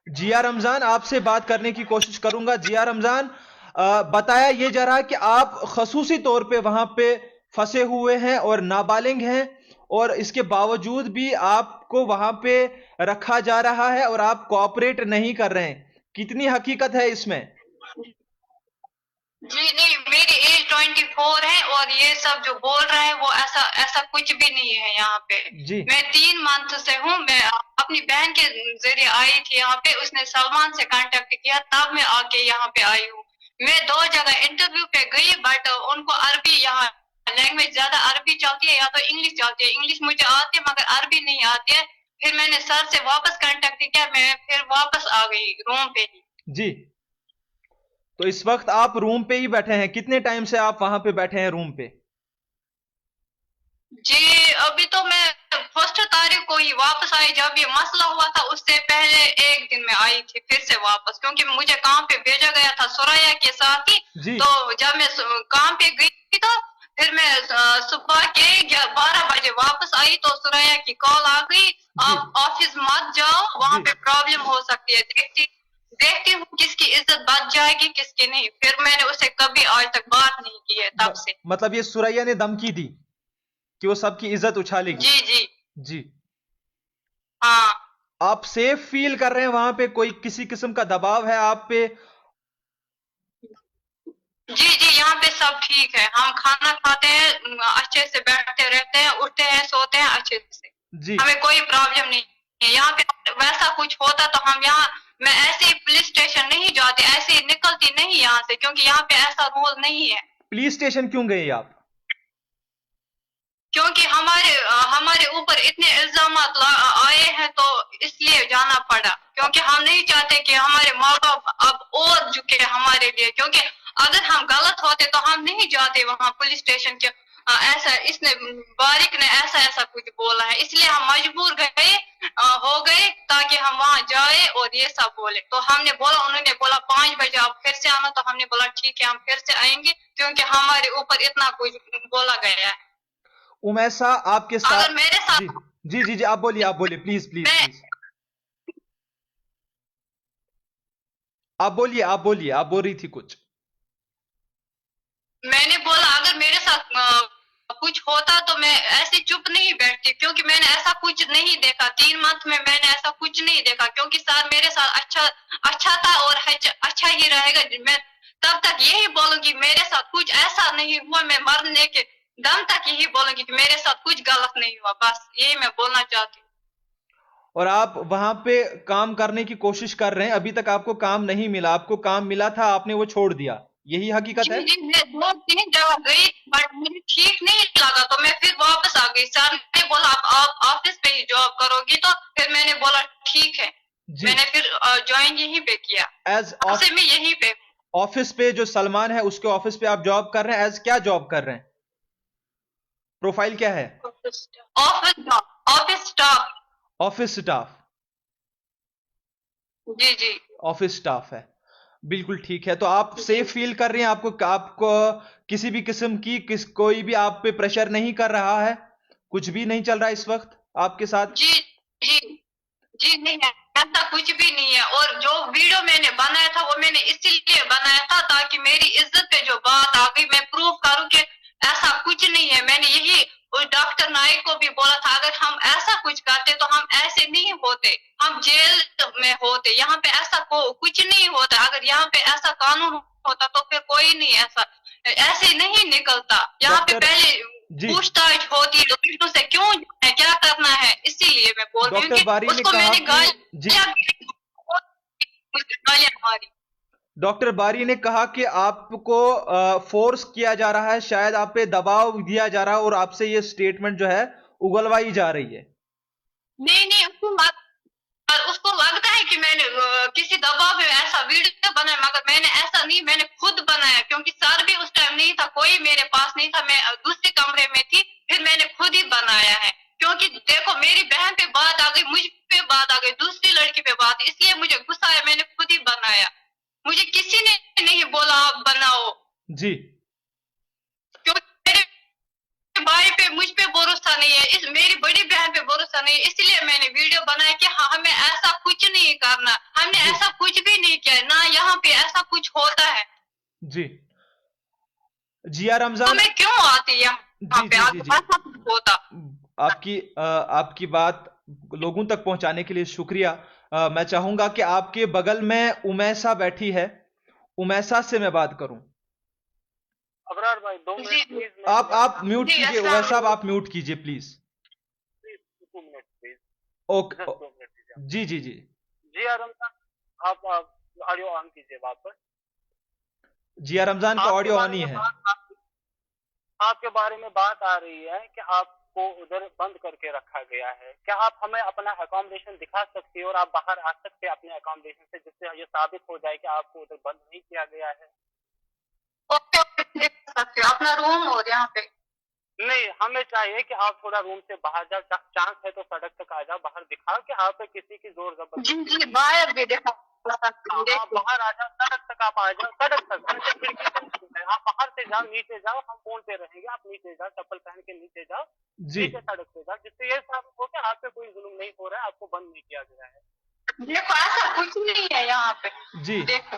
S1: जिया रमजान, आपसे बात करने की कोशिश करूंगा। जिया रमजान, बताया ये जा रहा कि आप खसूसी तौर पे वहां पे फंसे हुए हैं और नाबालिग हैं, और इसके बावजूद भी आपको वहां पे रखा जा रहा है और आप कोऑपरेट नहीं कर रहे हैं। कितनी हकीकत है इसमें?
S2: जी नहीं, मेरी एज 24 है और ये सब जो बोल रहे हैं वो ऐसा कुछ भी नहीं है यहाँ पे। मैं 3 मंथ से हूँ। मैं अपनी बहन के जरिए आई थी यहाँ पे, उसने सलमान से कांटेक्ट किया, तब मैं आके यहाँ पे आई हूँ। मैं 2 जगह इंटरव्यू पे गई, बट उनको अरबी, यहाँ लैंग्वेज ज्यादा अरबी चलती है या तो इंग्लिश चलती है। इंग्लिश मुझे आती है मगर अरबी नहीं आती है। फिर मैंने सर से वापस कांटेक्ट किया, मैं फिर वापस आ गई रूम पे ही।
S1: जी, तो इस वक्त आप रूम पे ही बैठे हैं? कितने टाइम से आप वहां पे बैठे हैं रूम पे?
S2: जी, अभी तो मैं 1 तारीख को ही वापस आई। जब ये मसला हुआ था उससे पहले 1 दिन में आई थी फिर से वापस, क्योंकि मुझे काम पे भेजा गया था सुरैया के साथ ही। तो जब मैं काम पे गई थी तो फिर मैं सुबह के 12 बजे वापस आई तो सुरैया की कॉल आ गई, आप ऑफिस मत जाओ, वहां पे प्रॉब्लम हो सकती है। देखती हूँ किसकी इज्जत बच जाएगी किसकी नहीं। फिर मैंने उसे कभी आज तक बात नहीं की है तब से।
S1: मतलब ये सुरैया ने धमकी दी कि वो सबकी इज्जत उछालेगी?
S2: जी जी
S1: जी,
S2: हाँ।
S1: आप सेफ फील कर रहे हैं वहां पे? कोई किसी किस्म का दबाव है आप पे?
S2: जी जी, यहाँ पे सब ठीक है। हम खाना खाते हैं, अच्छे से बैठते रहते हैं, उठते हैं, सोते हैं अच्छे से। जी, हमें कोई प्रॉब्लम नहीं है। यहाँ पे वैसा कुछ होता तो हम यहाँ, मैं ऐसे ही पुलिस स्टेशन नहीं जाती, ऐसे ही निकलती नहीं यहाँ से, क्योंकि यहाँ पे ऐसा रूल नहीं है।
S1: पुलिस स्टेशन क्यों गए आप?
S2: क्योंकि क्योंकि हमारे ऊपर इतने इल्जाम आए हैं तो इसलिए जाना पड़ा, क्योंकि हम नहीं चाहते कि हमारे माँ बाप अब और झुके हमारे लिए, क्योंकि अगर हम गलत होते तो हम नहीं जाते वहाँ पुलिस स्टेशन के। ऐसा इसने बारिक ने ऐसा कुछ बोला है, इसलिए हम मजबूर हो गए ताकि हम वहाँ जाए और ये सब बोले। तो हमने बोला, उन्होंने बोला 5 बजे आप फिर से आना, तो हमने बोला ठीक है हम फिर से आएंगे, क्योंकि हमारे ऊपर इतना कुछ बोला गया है।
S1: उमैसा आपके साथ,
S2: अगर मेरे साथ
S1: जी आप बोलिए प्लीज प्लीज प्लीज आप बोलिए आप बोल रही थी कुछ।
S2: मैंने बोला अगर मेरे साथ कुछ होता तो मैं ऐसे चुप नहीं बैठती, क्योंकि मैंने ऐसा कुछ नहीं देखा। 3 मंथ में मैंने ऐसा कुछ नहीं देखा, क्योंकि सर मेरे साथ अच्छा था और अच्छा ही रहेगा। मैं तब तक यही बोलूंगी मेरे साथ कुछ ऐसा नहीं हुआ, मैं मरने के दम तक यही बोलूंगी कि मेरे साथ कुछ गलत नहीं हुआ, बस यही मैं बोलना चाहती हूँ।
S1: और आप वहां पे काम करने की कोशिश कर रहे हैं, अभी तक आपको काम नहीं मिला, आपको काम मिला था आपने वो छोड़ दिया, यही हकीकत है?
S2: जी मैं 2-3 जगह गई बट मुझे ठीक नहीं लगा, तो मैं फिर वापस आ गई। सर ने बोला आप ऑफिस पे ही जॉब करोगी, तो फिर मैंने बोला ठीक है। मैंने फिर ज्वाइन यहीं पे किया,
S1: एज
S2: मैं यहीं पे।
S1: ऑफिस पे जो सलमान है उसके ऑफिस पे आप जॉब कर रहे हैं, एज क्या जॉब कर रहे हैं, प्रोफाइल क्या है?
S2: Office staff.
S1: ऑफिस स्टाफ,
S2: जी
S1: ऑफिस स्टाफ है, बिल्कुल ठीक है। तो आप सेफ फील कर रही हैं, आपको किसी भी किस्म की कोई भी आप पे प्रेशर नहीं कर रहा है, कुछ भी नहीं चल रहा है इस वक्त आपके साथ?
S2: जी नहीं है, ऐसा कुछ भी नहीं है। और जो वीडियो मैंने बनाया था वो मैंने इसीलिए बनाया था ताकि मेरी इज्जत पे जो बात आ गई मैं प्रूव करूं कि ऐसा कुछ नहीं है। मैंने यही उस डॉक्टर नाइक को भी बोला था, अगर हम ऐसा कुछ करते तो हम ऐसे नहीं होते, हम जेल में होते। यहाँ पे ऐसा कुछ नहीं होता, अगर यहाँ पे ऐसा कानून होता तो फिर कोई नहीं ऐसे नहीं निकलता। यहाँ पे पहले पूछताछ होती है लोगों से, क्यों है, क्या करना है, इसीलिए मैं बोल रही हूँ कि उसको मैंने गालियां मारी।
S1: डॉक्टर बारी ने कहा कि आपको फोर्स किया जा रहा है, शायद आप पे दबाव दिया जा रहा है और आपसे ये स्टेटमेंट जो है उगलवाई जा रही है।
S2: नहीं उसको लगता है कि मैंने किसी दबाव में ऐसा वीडियो बनाया, मगर मैंने ऐसा नहीं, मैंने खुद बनाया, क्योंकि सर भी उस टाइम नहीं था, कोई मेरे पास नहीं था, मैं दूसरे कमरे में थी, फिर मैंने खुद ही बनाया है। क्योंकि देखो मेरी बहन पे बात आ गई, मुझ पे बात आ गई, दूसरी लड़की पे बात, इसलिए मुझे गुस्सा आया, मैंने खुद ही बनाया, मुझे किसी ने नहीं बोला आप बनाओ
S1: जी।
S2: भाई पे मुझ पे भरोसा नहीं है, मेरी बड़ी बहन पे भरोसा नहीं है, इसलिए मैंने वीडियो बनाया कि हाँ हमें ऐसा कुछ नहीं करना, हमने ऐसा कुछ भी नहीं किया ना, यहाँ पे ऐसा कुछ होता है।
S1: जी जिया रमजान,
S2: तो मैं क्यों आती यहाँ पे, ऐसा कुछ होता।
S1: आपकी बात लोगों तक पहुंचाने के लिए शुक्रिया। मैं चाहूंगा कि आपके बगल में उमैसा बैठी है, उमैसा से मैं बात करूं।
S3: अबरार भाई 2 मिनट प्लीज।
S1: आप म्यूट कीजिए, उमैर साहब आप म्यूट कीजिए प्लीज।
S3: 2 minute please.
S1: ओके जी
S3: जिया रमजान आप ऑडियो ऑन कीजिए वापस।
S1: जिया रमजान का ऑडियो ऑन ही है।
S3: आपके बारे में बात आ रही है कि आपको उधर बंद करके रखा गया है, क्या आप हमें अपना अकोमोडेशन दिखा सकती है और आप बाहर आ सकते हैं अपने अकोमोडेशन से, जिससे ये साबित हो जाए कि आपको उधर बंद नहीं किया गया है?
S2: देख सकते हो अपना रूम और यहाँ पे
S3: नहीं, हमें चाहिए कि आप थोड़ा रूम से बाहर जाओ, चांस है तो सड़क तक आ जाओ, बाहर दिखाओ कि आप पे किसी की जोर जबरदस्ती।
S2: जी बाहर भी देखा,
S3: आप बाहर आ जाओ, सड़क तक आप आ जाओ, सड़क तक आप बाहर से जाओ, नीचे जाओ, हम फोन पे रहेंगे, आप नीचे जाओ, चप्पल पहन के नीचे जाओ, नीचे सड़क पे जाओ, जिससे ये साबित हो कि आप पे कोई जुल्म नहीं हो रहा है, आपको बंद नहीं किया गया है।
S2: देखो ऐसा कुछ नहीं है यहाँ पे जी। देखो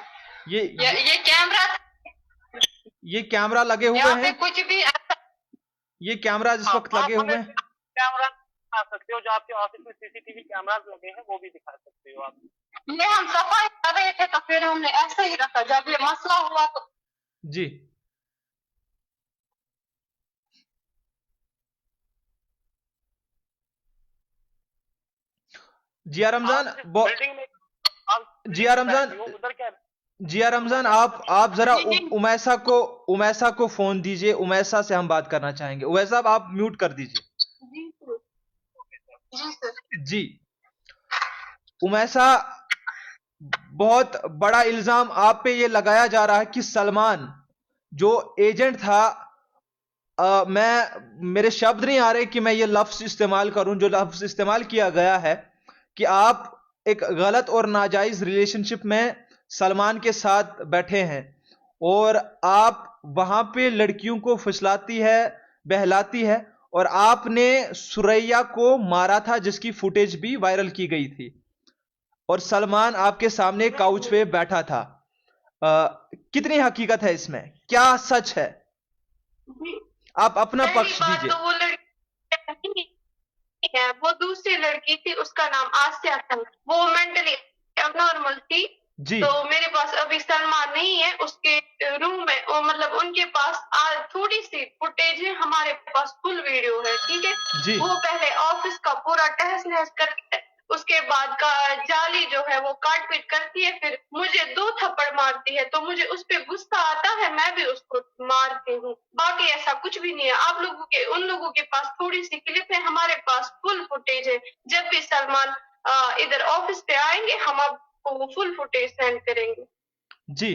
S1: ये कैमरा लगे हुए हैं,
S2: कुछ भी
S1: ये कैमरा इस वक्त लगे हुए हैं।
S3: कैमरा दिखा सकते हो, जो आपके ऑफिस में सीसीटीवी कैमरास लगे हैं वो भी दिखा सकते हो आप।
S2: ये हम सफाई कर रहे थे तो फिर हमने ऐसे ही रखा, जब ये मसला हुआ तो
S1: जी। जिया रमजान,
S3: बिल्डिंग में जिया रमजान
S1: उधर क्या जिया रमजान, आप जरा
S2: जी जी
S1: उमैसा को फोन दीजिए। उमैसा से हम बात करना चाहेंगे। उमैसा साहब, आप म्यूट कर दीजिए।
S2: जी सर। जी सर।
S1: जी उमैसा, बहुत बड़ा इल्जाम आप पे ये लगाया जा रहा है कि सलमान जो एजेंट था, मेरे शब्द नहीं आ रहे कि मैं ये लफ्ज इस्तेमाल करूं, जो लफ्ज इस्तेमाल किया गया है कि आप एक गलत और नाजायज रिलेशनशिप में सलमान के साथ बैठे हैं और आप वहां पे लड़कियों को फुसलाती है, बहलाती है, और आपने सुरैया को मारा था, जिसकी फुटेज भी वायरल की गई थी, और सलमान आपके सामने काउच पे बैठा था। कितनी हकीकत है इसमें, क्या सच है?
S2: जी,
S1: आप अपना
S2: पहली
S1: पक्ष
S2: बात
S1: दीजिए।
S2: तो वो लड़की नहीं है, वो दूसरी लड़की थी, उसका नाम आसिया था। वो मेंटली अबनॉर्मल थी।
S1: जी
S2: तो मेरे पास अभी सलमान नहीं है, उसके रूम में, और मतलब उनके पास थोड़ी सी फुटेज है, हमारे पास फुल वीडियो है, ठीक है।
S1: जी
S2: वो पहले ऑफिस का पूरा तहस नहस करके, उसके बाद का जाली जो है वो काट पीट करती है, फिर मुझे 2 थप्पड़ मारती है, तो मुझे उस पर गुस्सा आता है, मैं भी उसको मारती हूँ। बाकी ऐसा कुछ भी नहीं है। आप लोगों के, उन लोगों के पास थोड़ी सी क्लिप है, हमारे पास फुल फुटेज है। जब भी सलमान इधर ऑफिस पे आएंगे, हम आपको फुल फुटेज सेंड करेंगे।
S1: जी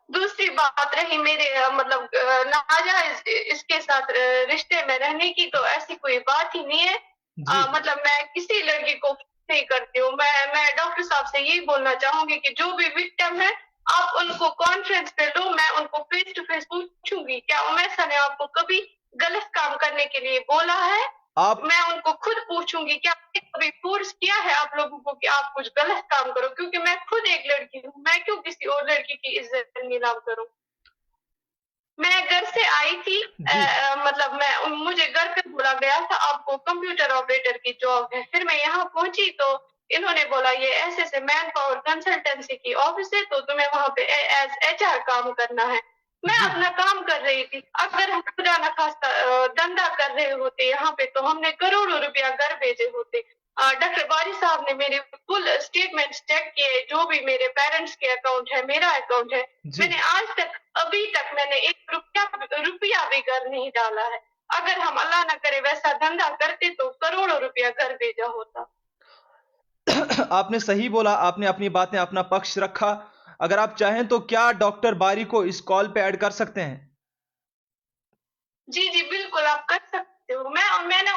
S2: दूसरी बात रही मेरे मतलब नाजायज इसके साथ रिश्ते में रहने की, तो ऐसी कोई बात ही नहीं है।
S1: जी
S2: मतलब मैं किसी लड़की को नहीं करती हूँ। मैं डॉक्टर साहब से यही बोलना चाहूंगी कि जो भी विक्टिम है, आप उनको कॉन्फ्रेंस पे लो, मैं उनको फेस टू फेस पूछूंगी, क्या उमैसा ने आपको कभी गलत काम करने के लिए बोला है।
S1: आप
S2: मैं उनको खुद पूछूंगी, क्या आपने कभी फोर्स किया है आप लोगों को कि आप कुछ गलत काम करो, क्योंकि मैं खुद एक लड़की हूँ, मैं क्यों किसी और लड़की की इज्जत नीलाम करूँ। मैं घर से आई थी,
S1: जी
S2: मतलब मुझे घर पे बोला गया था आपको कंप्यूटर ऑपरेटर की जॉब है। फिर मैं यहाँ पहुंची तो इन्होंने बोला ये ऐसे ऐसे मैन पावर कंसल्टेंसी की ऑफिस है, तो तुम्हें वहां पे एज HR काम करना है। मैं
S1: जी
S2: अपना काम कर रही थी। अगर हम खुदा न खास्ता धंधा कर रहे होते यहाँ पे, तो हमने करोड़ों रुपया घर भेजे होते। डॉक्टर बारी साहब ने मेरे फुल स्टेटमेंट चेक किए, जो भी मेरे पेरेंट्स के अकाउंट है, मेरा अकाउंट है।
S1: जी
S2: मैंने आज तक, अभी तक मैंने 1 रुपया भी घर नहीं डाला है। अगर हम अल्लाह न करे वैसा धंधा करते तो करोड़ों रुपया घर भेजा होता।
S1: आपने सही बोला, आपने अपनी बातें, अपना पक्ष रखा। अगर आप चाहें तो क्या डॉक्टर बारी को इस कॉल पे ऐड कर सकते हैं?
S2: जी जी बिल्कुल, आप कर सकते हो। मैंने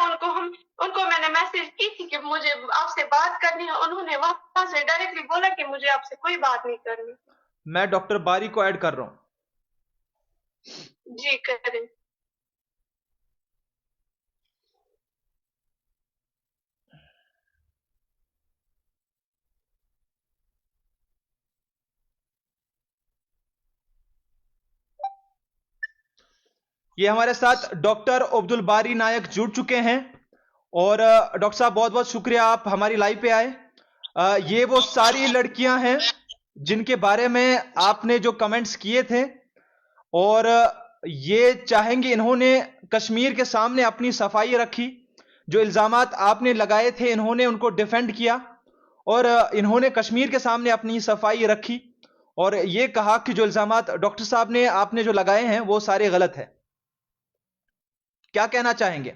S2: उनको मैंने मैसेज की थी कि मुझे आपसे बात करनी है। उन्होंने वहां से डायरेक्टली बोला कि मुझे आपसे कोई बात नहीं करनी।
S1: मैं डॉक्टर बारी को ऐड कर रहा हूं।
S2: जी करें।
S1: ये हमारे साथ डॉक्टर अब्दुल बारी नायक जुड़ चुके हैं। और डॉक्टर साहब, बहुत बहुत शुक्रिया, आप हमारी लाइव पे आए। ये वो सारी लड़कियां हैं जिनके बारे में आपने जो कमेंट्स किए थे, और ये चाहेंगे, इन्होंने कश्मीर के सामने अपनी सफाई रखी। जो इल्जामात आपने लगाए थे, इन्होंने उनको डिफेंड किया, और इन्होंने कश्मीर के सामने अपनी सफाई रखी और ये कहा कि जो इल्जामात डॉक्टर साहब ने, आपने जो लगाए हैं, वो सारे गलत है। क्या कहना चाहेंगे?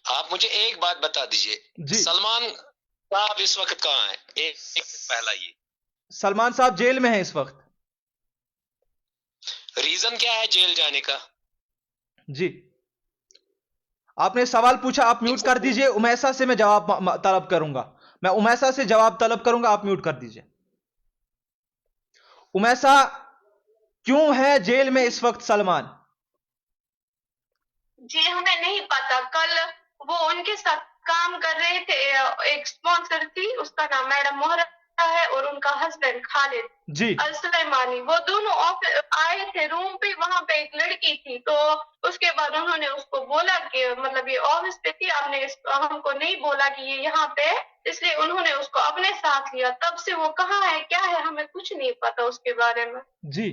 S4: आप मुझे एक बात बता दीजिए,
S1: जी
S4: सलमान साहब इस वक्त कहाँ है? एक पहला ये
S1: सलमान साहब जेल में हैं इस वक्त।
S4: रीजन क्या है जेल जाने का?
S1: जी आपने सवाल पूछा, आप म्यूट कर दीजिए। उमैसा से मैं जवाब तलब करूंगा। मैं उमैसा से जवाब तलब करूंगा, आप म्यूट कर दीजिए। उमैसा, क्यों है जेल में इस वक्त सलमान?
S2: जी हमें नहीं पता। कल वो उनके साथ काम कर रहे थे, एक स्पॉन्सर थी, उसका नाम मैडम मोहरा है, और उनका हस्बैंड खालिद
S1: जी
S2: अल सुलेमानी, वो दोनों आए थे रूम पे। वहां पे एक लड़की थी, तो उसके बाद उन्होंने उसको बोला कि मतलब ये ऑफिस पे थी, आपने हमको नहीं बोला कि ये यहाँ पे है, इसलिए उन्होंने उसको अपने साथ लिया। तब से वो कहाँ है, क्या है, हमें कुछ नहीं पता उसके बारे में।
S1: जी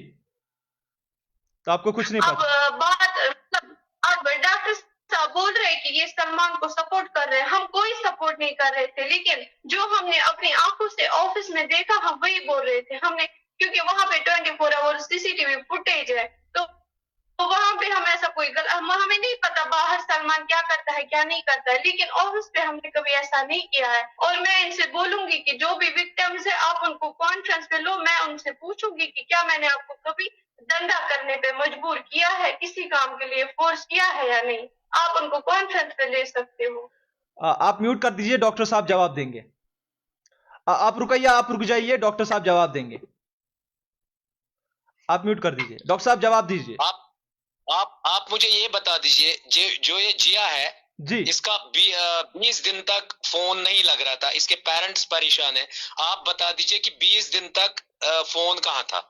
S1: तो आपको कुछ नहीं
S2: अब
S1: पता?
S2: बात मतलब अब डॉक्टर साहब बोल रहे हैं कि
S5: कि ये सलमान को सपोर्ट कर रहे हैं, हम कोई सपोर्ट नहीं कर रहे थे, लेकिन जो हमने अपनी आंखों से ऑफिस में देखा हम वही बोल रहे थे। हमने, क्योंकि वहां पे 24 आवर सीसीटीवी फुटेज है, तो वहां पे हम ऐसा कोई हमें नहीं पता बाहर सलमान क्या करता है क्या नहीं करता है, लेकिन ऑफिस पे हमने कभी ऐसा नहीं किया है। और मैं इनसे बोलूंगी कि जो भी विक्टिम्स है आप उनको कॉन्फ्रेंस पे लो, मैं उनसे पूछूंगी कि क्या मैंने आपको कभी धंधा करने पे मजबूर किया है, किसी काम के लिए फोर्स किया है या नहीं। आप उनको कॉन्फ्रेंस पे ले सकते हो।
S1: आप म्यूट कर दीजिए, डॉक्टर साहब जवाब देंगे। आप रुकिए, आप रुक जाइए, डॉक्टर साहब जवाब देंगे। आप म्यूट कर दीजिए, डॉक्टर साहब जवाब दीजिए।
S4: आप मुझे ये बता दीजिए, जो ये जिया है
S1: जी,
S4: इसका 20 दिन तक फोन नहीं लग रहा था, इसके पेरेंट्स परेशान है। आप बता दीजिए कि 20 दिन तक फोन कहाँ था?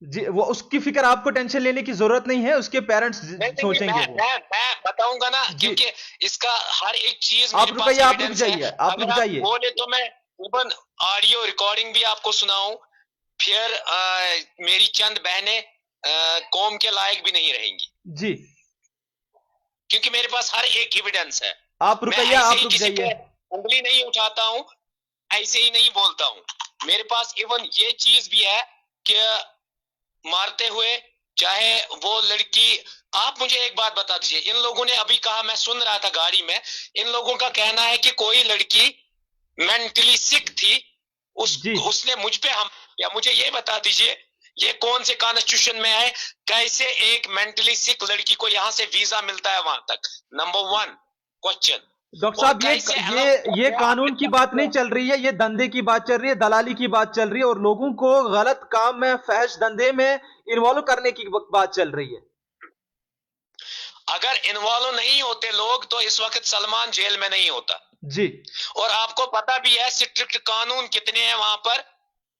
S1: जी, वो उसकी फिक्र आपको टेंशन लेने की जरूरत नहीं है, उसके पेरेंट्स सोचेंगे।
S4: मैं बताऊंगा ना, क्योंकि इसका हर एक चीज
S1: आप रुकिए, आप रुक जाइए, आप रुक जाइए।
S4: बोले तो मैं इवन ऑडियो रिकॉर्डिंग भी आपको सुनाऊं, फिर मेरी चंद बहनें कौम के लायक भी नहीं रहेंगी
S1: जी,
S4: क्योंकि मेरे पास हर एक एविडेंस है।
S1: आप रुकिए, आप रुक जाइए।
S4: उंगली नहीं उठाता हूं, ऐसे ही नहीं बोलता हूं। मेरे पास इवन ये चीज भी है कि मारते हुए चाहे वो लड़की, आप मुझे एक बात बता दीजिए, इन लोगों ने अभी कहा, मैं सुन रहा था गाड़ी में, इन लोगों का कहना है कि कोई लड़की मेंटली सिक थी, उसने मुझ पे हम, या मुझे ये बता दीजिए ये कौन से कॉन्स्टिट्यूशन में है, कैसे एक मेंटली सिक लड़की को यहां से वीजा मिलता है वहां तक? Number 1 question.
S1: डॉक्टर साहब, ये कानून की बात नहीं चल रही है, ये धंधे की बात चल रही है, दलाली की बात चल रही है, और लोगों को गलत काम में, फहश धंधे में इन्वॉल्व करने की बात चल रही है।
S4: अगर इन्वॉल्व नहीं होते लोग तो इस वक्त सलमान जेल में नहीं होता
S1: जी।
S4: और आपको पता भी है स्ट्रिक्ट कानून कितने हैं वहां पर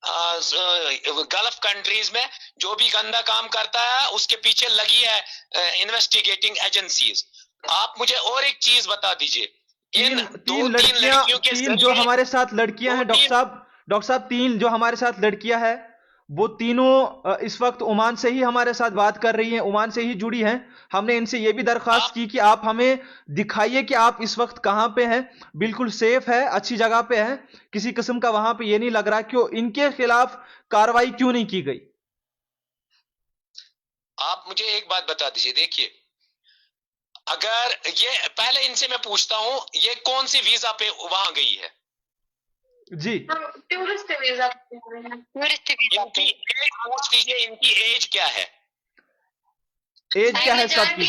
S4: गल्फ कंट्रीज में। जो भी गंदा काम करता है उसके पीछे लगी है इन्वेस्टिगेटिंग एजेंसीज। आप मुझे और एक चीज बता दीजिए,
S1: तीन लड़कियां जो हमारे साथ लड़कियां हैं डॉक्टर साहब, 3 जो हमारे साथ लड़कियां हैं, वो तीनों इस वक्त ओमान से ही हमारे साथ बात कर रही हैं, ओमान से ही जुड़ी हैं। हमने इनसे ये भी दरख्वास्त की कि आप हमें दिखाइए कि आप इस वक्त कहां पे हैं, बिल्कुल सेफ है, अच्छी जगह पे है, किसी किस्म का वहां पे ये नहीं लग रहा, क्यों इनके खिलाफ कार्रवाई क्यों नहीं की गई?
S4: आप मुझे एक बात बता दीजिए, देखिए अगर ये, पहले इनसे मैं पूछता हूं ये कौन सी वीजा पे वहां गई है?
S1: जी,
S5: टूरिस्ट वीजा।
S4: इनकी पूछ लीजिए, इनकी एज क्या है?
S1: एज क्या है सबकी?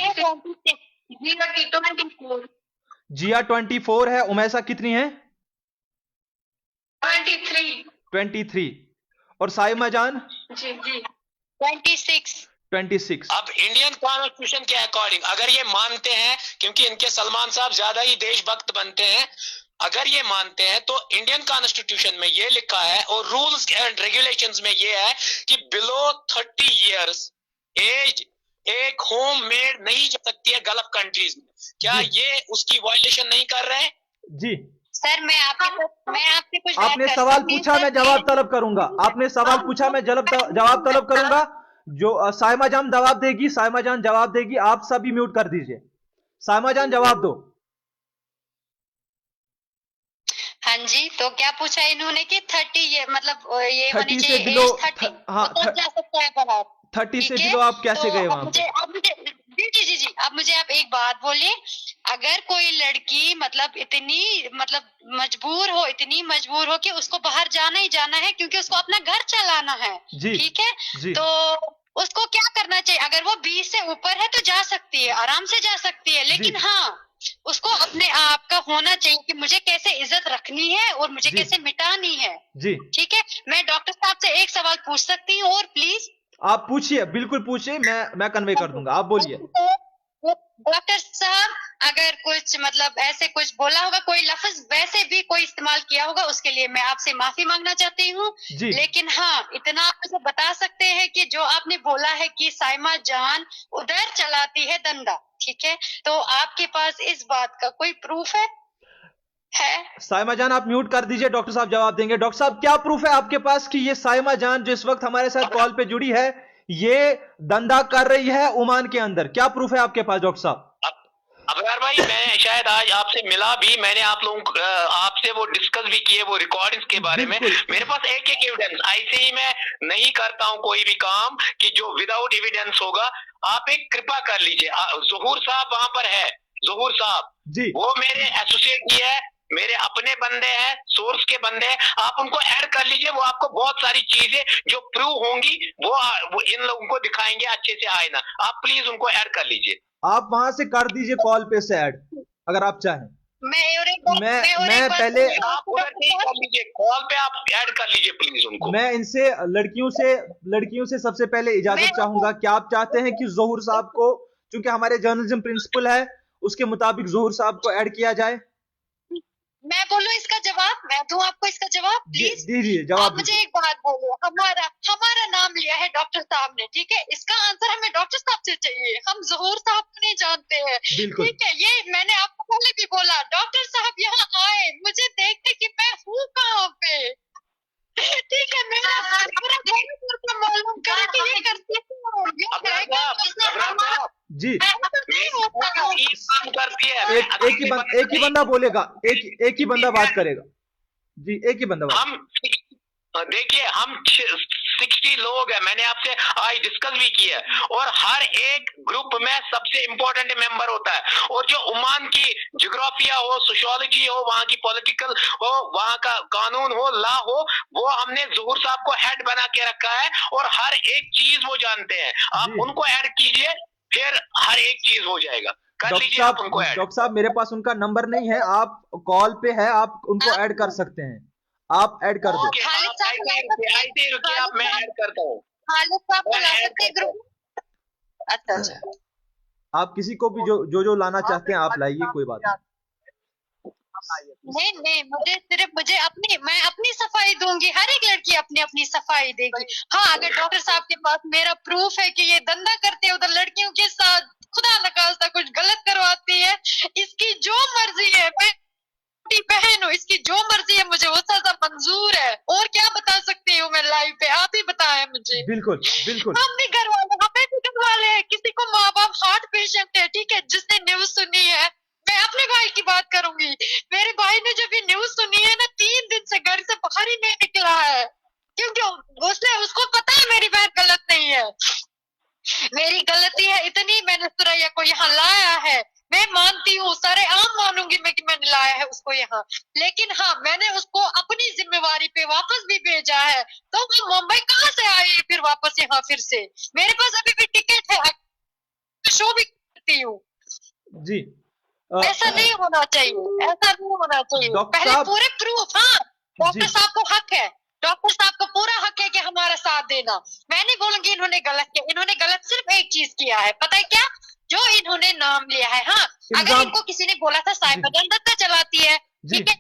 S1: जिया 24 है। उमैसा कितनी है? 23। और साइमा जान?
S5: जी
S2: 26।
S4: अब इंडियन कॉन्स्टिट्यूशन के अकॉर्डिंग अगर ये मानते हैं, क्योंकि इनके सलमान साहब ज्यादा ही देशभक्त बनते हैं, अगर ये मानते हैं तो इंडियन कॉन्स्टिट्यूशन में ये लिखा है और रूल्स एंड रेगुलेशंस में ये है कि बिलो 30 इयर्स एज एक होम मेड नहीं जा सकती है गल्फ कंट्रीज में। क्या ये उसकी वायलेशन नहीं कर रहे हैं?
S1: जी
S2: सर, मैं आपसे कुछ
S1: आपने सवाल पूछा, मैं जवाब तलब करूंगा। आपने सवाल पूछा, मैं जवाब तलब करूंगा। जो साइमा जान जवाब देगी, साइमा जान जवाब देगी। आप सभी म्यूट कर दीजिए। साइमा जान जवाब दो।
S2: हाँ जी, तो क्या पूछा इन्होंने कि 30 ये मतलब ये
S1: 30 से बिलो,
S2: 30
S1: हाँ,
S2: तो जा सकता है पर आप
S1: 30 से बिलो आप कैसे गए वहां पे?
S2: जी, अब मुझे आप एक बात बोलिए, अगर कोई लड़की मतलब इतनी इतनी मजबूर हो कि उसको बाहर जाना ही जाना है क्योंकि उसको अपना घर चलाना है, ठीक है, तो उसको क्या करना चाहिए? अगर वो 20 से ऊपर है तो जा सकती है, आराम से जा सकती है, लेकिन हाँ उसको अपने आप का होना चाहिए कि मुझे कैसे इज्जत रखनी है और मुझे कैसे मिटानी है। जी ठीक है, मैं डॉक्टर साहब से एक सवाल पूछ सकती हूँ? और प्लीज
S1: आप पूछिए, बिल्कुल पूछिए, मैं कन्वे कर दूंगा, आप बोलिए।
S2: डॉक्टर साहब, अगर कुछ मतलब ऐसे कुछ बोला होगा, कोई लफ्ज वैसे भी कोई इस्तेमाल किया होगा, उसके लिए मैं आपसे माफी मांगना चाहती हूँ। लेकिन हाँ, इतना आप मुझे बता सकते हैं कि जो आपने बोला है कि साइमा जान उधर चलाती है धंधा, ठीक है, तो आपके पास इस बात का कोई प्रूफ है?
S1: साइमा जान आप म्यूट कर दीजिए, डॉक्टर साहब जवाब देंगे। डॉक्टर साहब, क्या प्रूफ है आपके पास कि ये साइमा जान जो इस वक्त हमारे साथ कॉल पे जुड़ी है, ये धंधा कर रही है ओमान के अंदर? क्या प्रूफ है आपके पास डॉक्टर साहब?
S4: अबरार भाई, मैं शायद आज आपसे मिला भी, मैंने आप लोगों आपसे वो डिस्कस भी किए वो रिकॉर्डिंग्स के बारे में। मेरे पास एक एक एविडेंस, ऐसे ही मैं नहीं करता हूं कोई भी काम कि जो विदाउट एविडेंस होगा। आप एक कृपा कर लीजिए, ज़हूर साहब वहां पर है, ज़हूर साहब
S1: जी,
S4: वो मेरे एसोसिएट ही है, मेरे अपने बंदे हैं, सोर्स के बंदे हैं, आप उनको ऐड कर लीजिए। वो आपको बहुत सारी चीजें जो प्रूव होंगी वो इन लोगों को दिखाएंगे अच्छे से आईना। आप प्लीज उनको ऐड कर लीजिए।
S1: आप वहां से कर दीजिए कॉल पे से ऐड, अगर आप चाहें। मैं पहले
S4: आप उधर नहीं कर लीजिए, कॉल पे आप ऐड कर लीजिए प्लीज उनको।
S1: मैं इनसे लड़कियों से सबसे पहले इजाजत चाहूंगा। क्या आप चाहते हैं कि ज़हूर साहब को, चूंकि हमारे जर्नलिज्म प्रिंसिपल है उसके मुताबिक ज़हूर साहब को ऐड किया जाए?
S2: मैं बोलूं इसका जवाब, मैं दूं आपको इसका जवाब प्लीज?
S1: दीजिए जवाब।
S2: आप मुझे एक बात बोलो, हमारा नाम लिया है डॉक्टर साहब ने, ठीक है, इसका आंसर हमें डॉक्टर साहब से चाहिए, हम ज़हूर साहब को नहीं जानते हैं, ठीक है। ये मैंने आपको पहले भी बोला, डॉक्टर साहब यहाँ आए, मुझे देखते कि मैं हूँ कहाँ पे, ठीक है, मेरा मालूम करे कि ये करते
S1: जी।
S4: काम करती है,
S1: एक ही बंदा बोलेगा, एक ही बंदा बात करेगा जी, एक ही बंदा।
S4: हम देखिए, हम 60 लोग हैं, मैंने आपसे आज डिस्कस भी किया, और हर एक ग्रुप में सबसे इंपॉर्टेंट मेंबर होता है। और जो ओमान की ज्योग्राफिया हो, सोशियोलॉजी हो, वहाँ की पॉलिटिकल हो, वहाँ का कानून हो, लॉ हो, वो हमने ज़हूर साहब को हेड बना के रखा है, और हर एक चीज वो जानते हैं। आप उनको ऐड कीजिए, फिर हर एक चीज हो जाएगा। कर लीजिए आप उनको ऐड।
S1: डॉक्टर साहब, मेरे पास उनका नंबर नहीं है, आप कॉल पे है, आप उनको ऐड कर सकते हैं, आप ऐड कर दो।
S4: ऐसे रुकिए आप, मैं ऐड करता हूँ।
S2: अच्छा,
S1: आप किसी को भी जो लाना चाहते हैं आप लाइए, कोई बात
S2: नहीं, मैं अपनी सफाई दूंगी, हर एक लड़की अपनी अपनी सफाई देगी। हाँ, अगर डॉक्टर साहब के पास मेरा प्रूफ है कि ये धंधा करते हैं उधर लड़कियों के साथ, खुदा न खास्ता कुछ गलत करवाती है, इसकी जो मर्जी है, मैं बहन हूँ, इसकी जो मर्जी है, मुझे वो सजा मंजूर है। और क्या बता सकती हूँ मैं लाइव पे, आप ही बताएं मुझे।
S1: बिल्कुल बिल्कुल।
S2: हम भी घर वाले, हमें भी घर वाले हैं, किसी को माँ बाप हार्ट पेशेंट है, ठीक है, जिसने न्यूज सुनी है, मैं अपने भाई की बात करूंगी, मेरे भाई ने जब ये न्यूज सुनी है ना, 3 दिन से घर से बाहर ही नहीं निकला है, क्योंकि उसको पता है मेरी बहन गलत नहीं है, मेरी गलती है इतनी, मैंने सुरैया को यहाँ लाया है, मैं मानती हूँ, सारे आम मानूंगी मैं कि मैंने लाया है उसको यहाँ, लेकिन हाँ, मैंने उसको अपनी जिम्मेवारी पे वापस भी भेजा है, तो वो मुंबई कहाँ से आई फिर वापस यहाँ? फिर से मेरे पास अभी भी टिकट है, शो भी करती हूँ
S1: जी।
S2: ऐसा नहीं होना चाहिए, ऐसा नहीं होना चाहिए। पहले पूरे प्रूफ। हाँ, डॉक्टर साहब को हक है, डॉक्टर साहब को पूरा हक है कि हमारा साथ देना। मैं नहीं बोलूंगी इन्होंने गलत किया, इन्होंने गलत सिर्फ एक चीज किया है, पता है क्या? जो इन्होंने नाम लिया है। हाँ, अगर इनको किसी ने बोला था साइमाजान दत्ता चलाती है, ठीक है,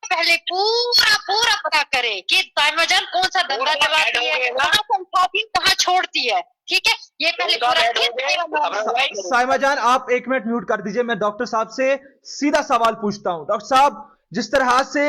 S2: पहले पूरा पता करे कि साइमाजान कौन सा धंधा चलाती है, कहाँ से उठाती है, कहाँ छोड़ती है, ठीक है, ये पहले पूरा।
S1: साइमाजान, आप 1 मिनट म्यूट कर दीजिए, मैं डॉक्टर साहब से सीधा सवाल पूछता हूं। डॉक्टर साहब, जिस तरह से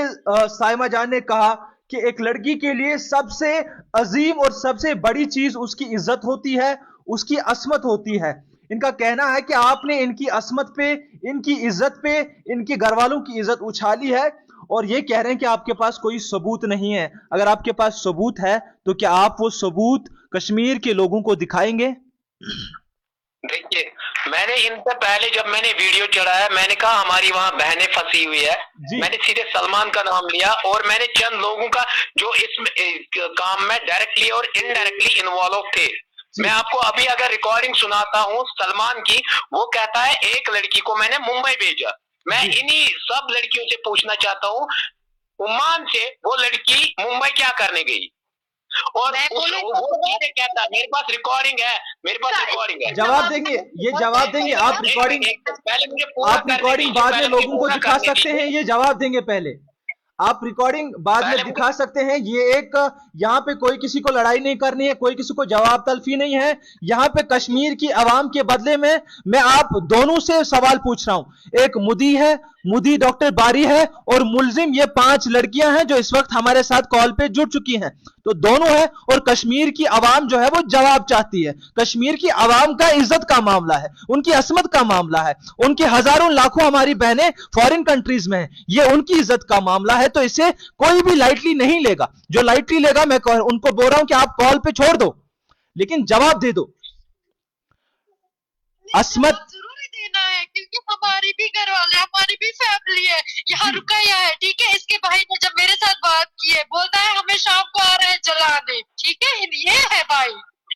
S1: साइमाजान ने कहा कि एक लड़की के लिए सबसे अजीम और सबसे बड़ी चीज उसकी इज्जत होती है, उसकी असमत होती है, इनका कहना है कि आपने इनकी असमत पे, इनकी इज्जत पे, इनके घर वालों की इज्जत उछाली है, और ये कह रहे हैं कि आपके पास कोई सबूत नहीं है। अगर आपके पास सबूत है तो क्या आप वो सबूत कश्मीर के लोगों को दिखाएंगे?
S4: देखिए, मैंने इनसे पहले जब मैंने वीडियो चढ़ाया, मैंने कहा हमारी वहां बहनें फंसी हुई है, मैंने सीधे सलमान का नाम लिया, और मैंने चंद लोगों का जो इस काम में डायरेक्टली और इनडायरेक्टली इन्वॉल्व थे, मैं आपको अभी अगर रिकॉर्डिंग सुनाता हूँ सलमान की, वो कहता है एक लड़की को मैंने मुंबई भेजा। मैं इन्हीं सब लड़कियों से पूछना चाहता हूँ, ओमान से वो लड़की मुंबई क्या करने गई? और वो चीजें कहता है, मेरे पास रिकॉर्डिंग है, मेरे पास रिकॉर्डिंग है।
S1: जवाब देंगे, ये जवाब देंगे आप? रिकॉर्डिंग
S4: पहले मुझे
S1: आप रिकॉर्डिंग बाद में लोगों को दिखा सकते हैं, ये जवाब देंगे पहले आप रिकॉर्डिंग बाद में दिखा सकते हैं। ये एक, यहाँ पे कोई किसी को लड़ाई नहीं करनी है, कोई किसी को जवाब तलफी नहीं है, यहाँ पे कश्मीर की आवाम के बदले में मैं आप दोनों से सवाल पूछ रहा हूं। एक मुदी है, मुदी डॉक्टर बारी है, और मुलजिम ये 5 लड़कियां हैं जो इस वक्त हमारे साथ कॉल पे जुड़ चुकी हैं। तो दोनों है। और कश्मीर की आवाम जो है वो जवाब चाहती है। कश्मीर की आवाम का इज्जत का मामला है, उनकी असमत का मामला है, उनकी हजारों लाखों हमारी बहनें फॉरेन कंट्रीज में हैं, ये उनकी इज्जत का मामला है। तो इसे कोई भी लाइटली नहीं लेगा। जो लाइटली लेगा, मैं उनको बोल रहा हूं कि आप कॉल पे छोड़ दो, लेकिन जवाब दे दो। असमत
S2: जरूरी देना है, क्योंकि हमारी भी घर वाले, हमारी भी फैमिली है, यहाँ रुकया है, ठीक है। इसके भाई ने जब मेरे साथ बात की है, बोलता है हमें शाम को आ रहे हैं जलाने, ठीक है। ये है भाई,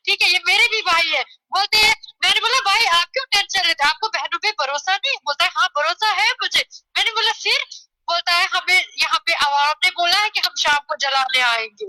S2: ठीक है, ये मेरे भी भाई है। बोलते हैं, मैंने बोला भाई आप क्यों टेंशन लेते, आपको बहनों पे भरोसा नहीं? बोलता है हाँ भरोसा है मुझे। मैंने बोला फिर? बोलता है हमें यहाँ पे आवाम ने बोला है कि हम शाम को जलाने आएंगे।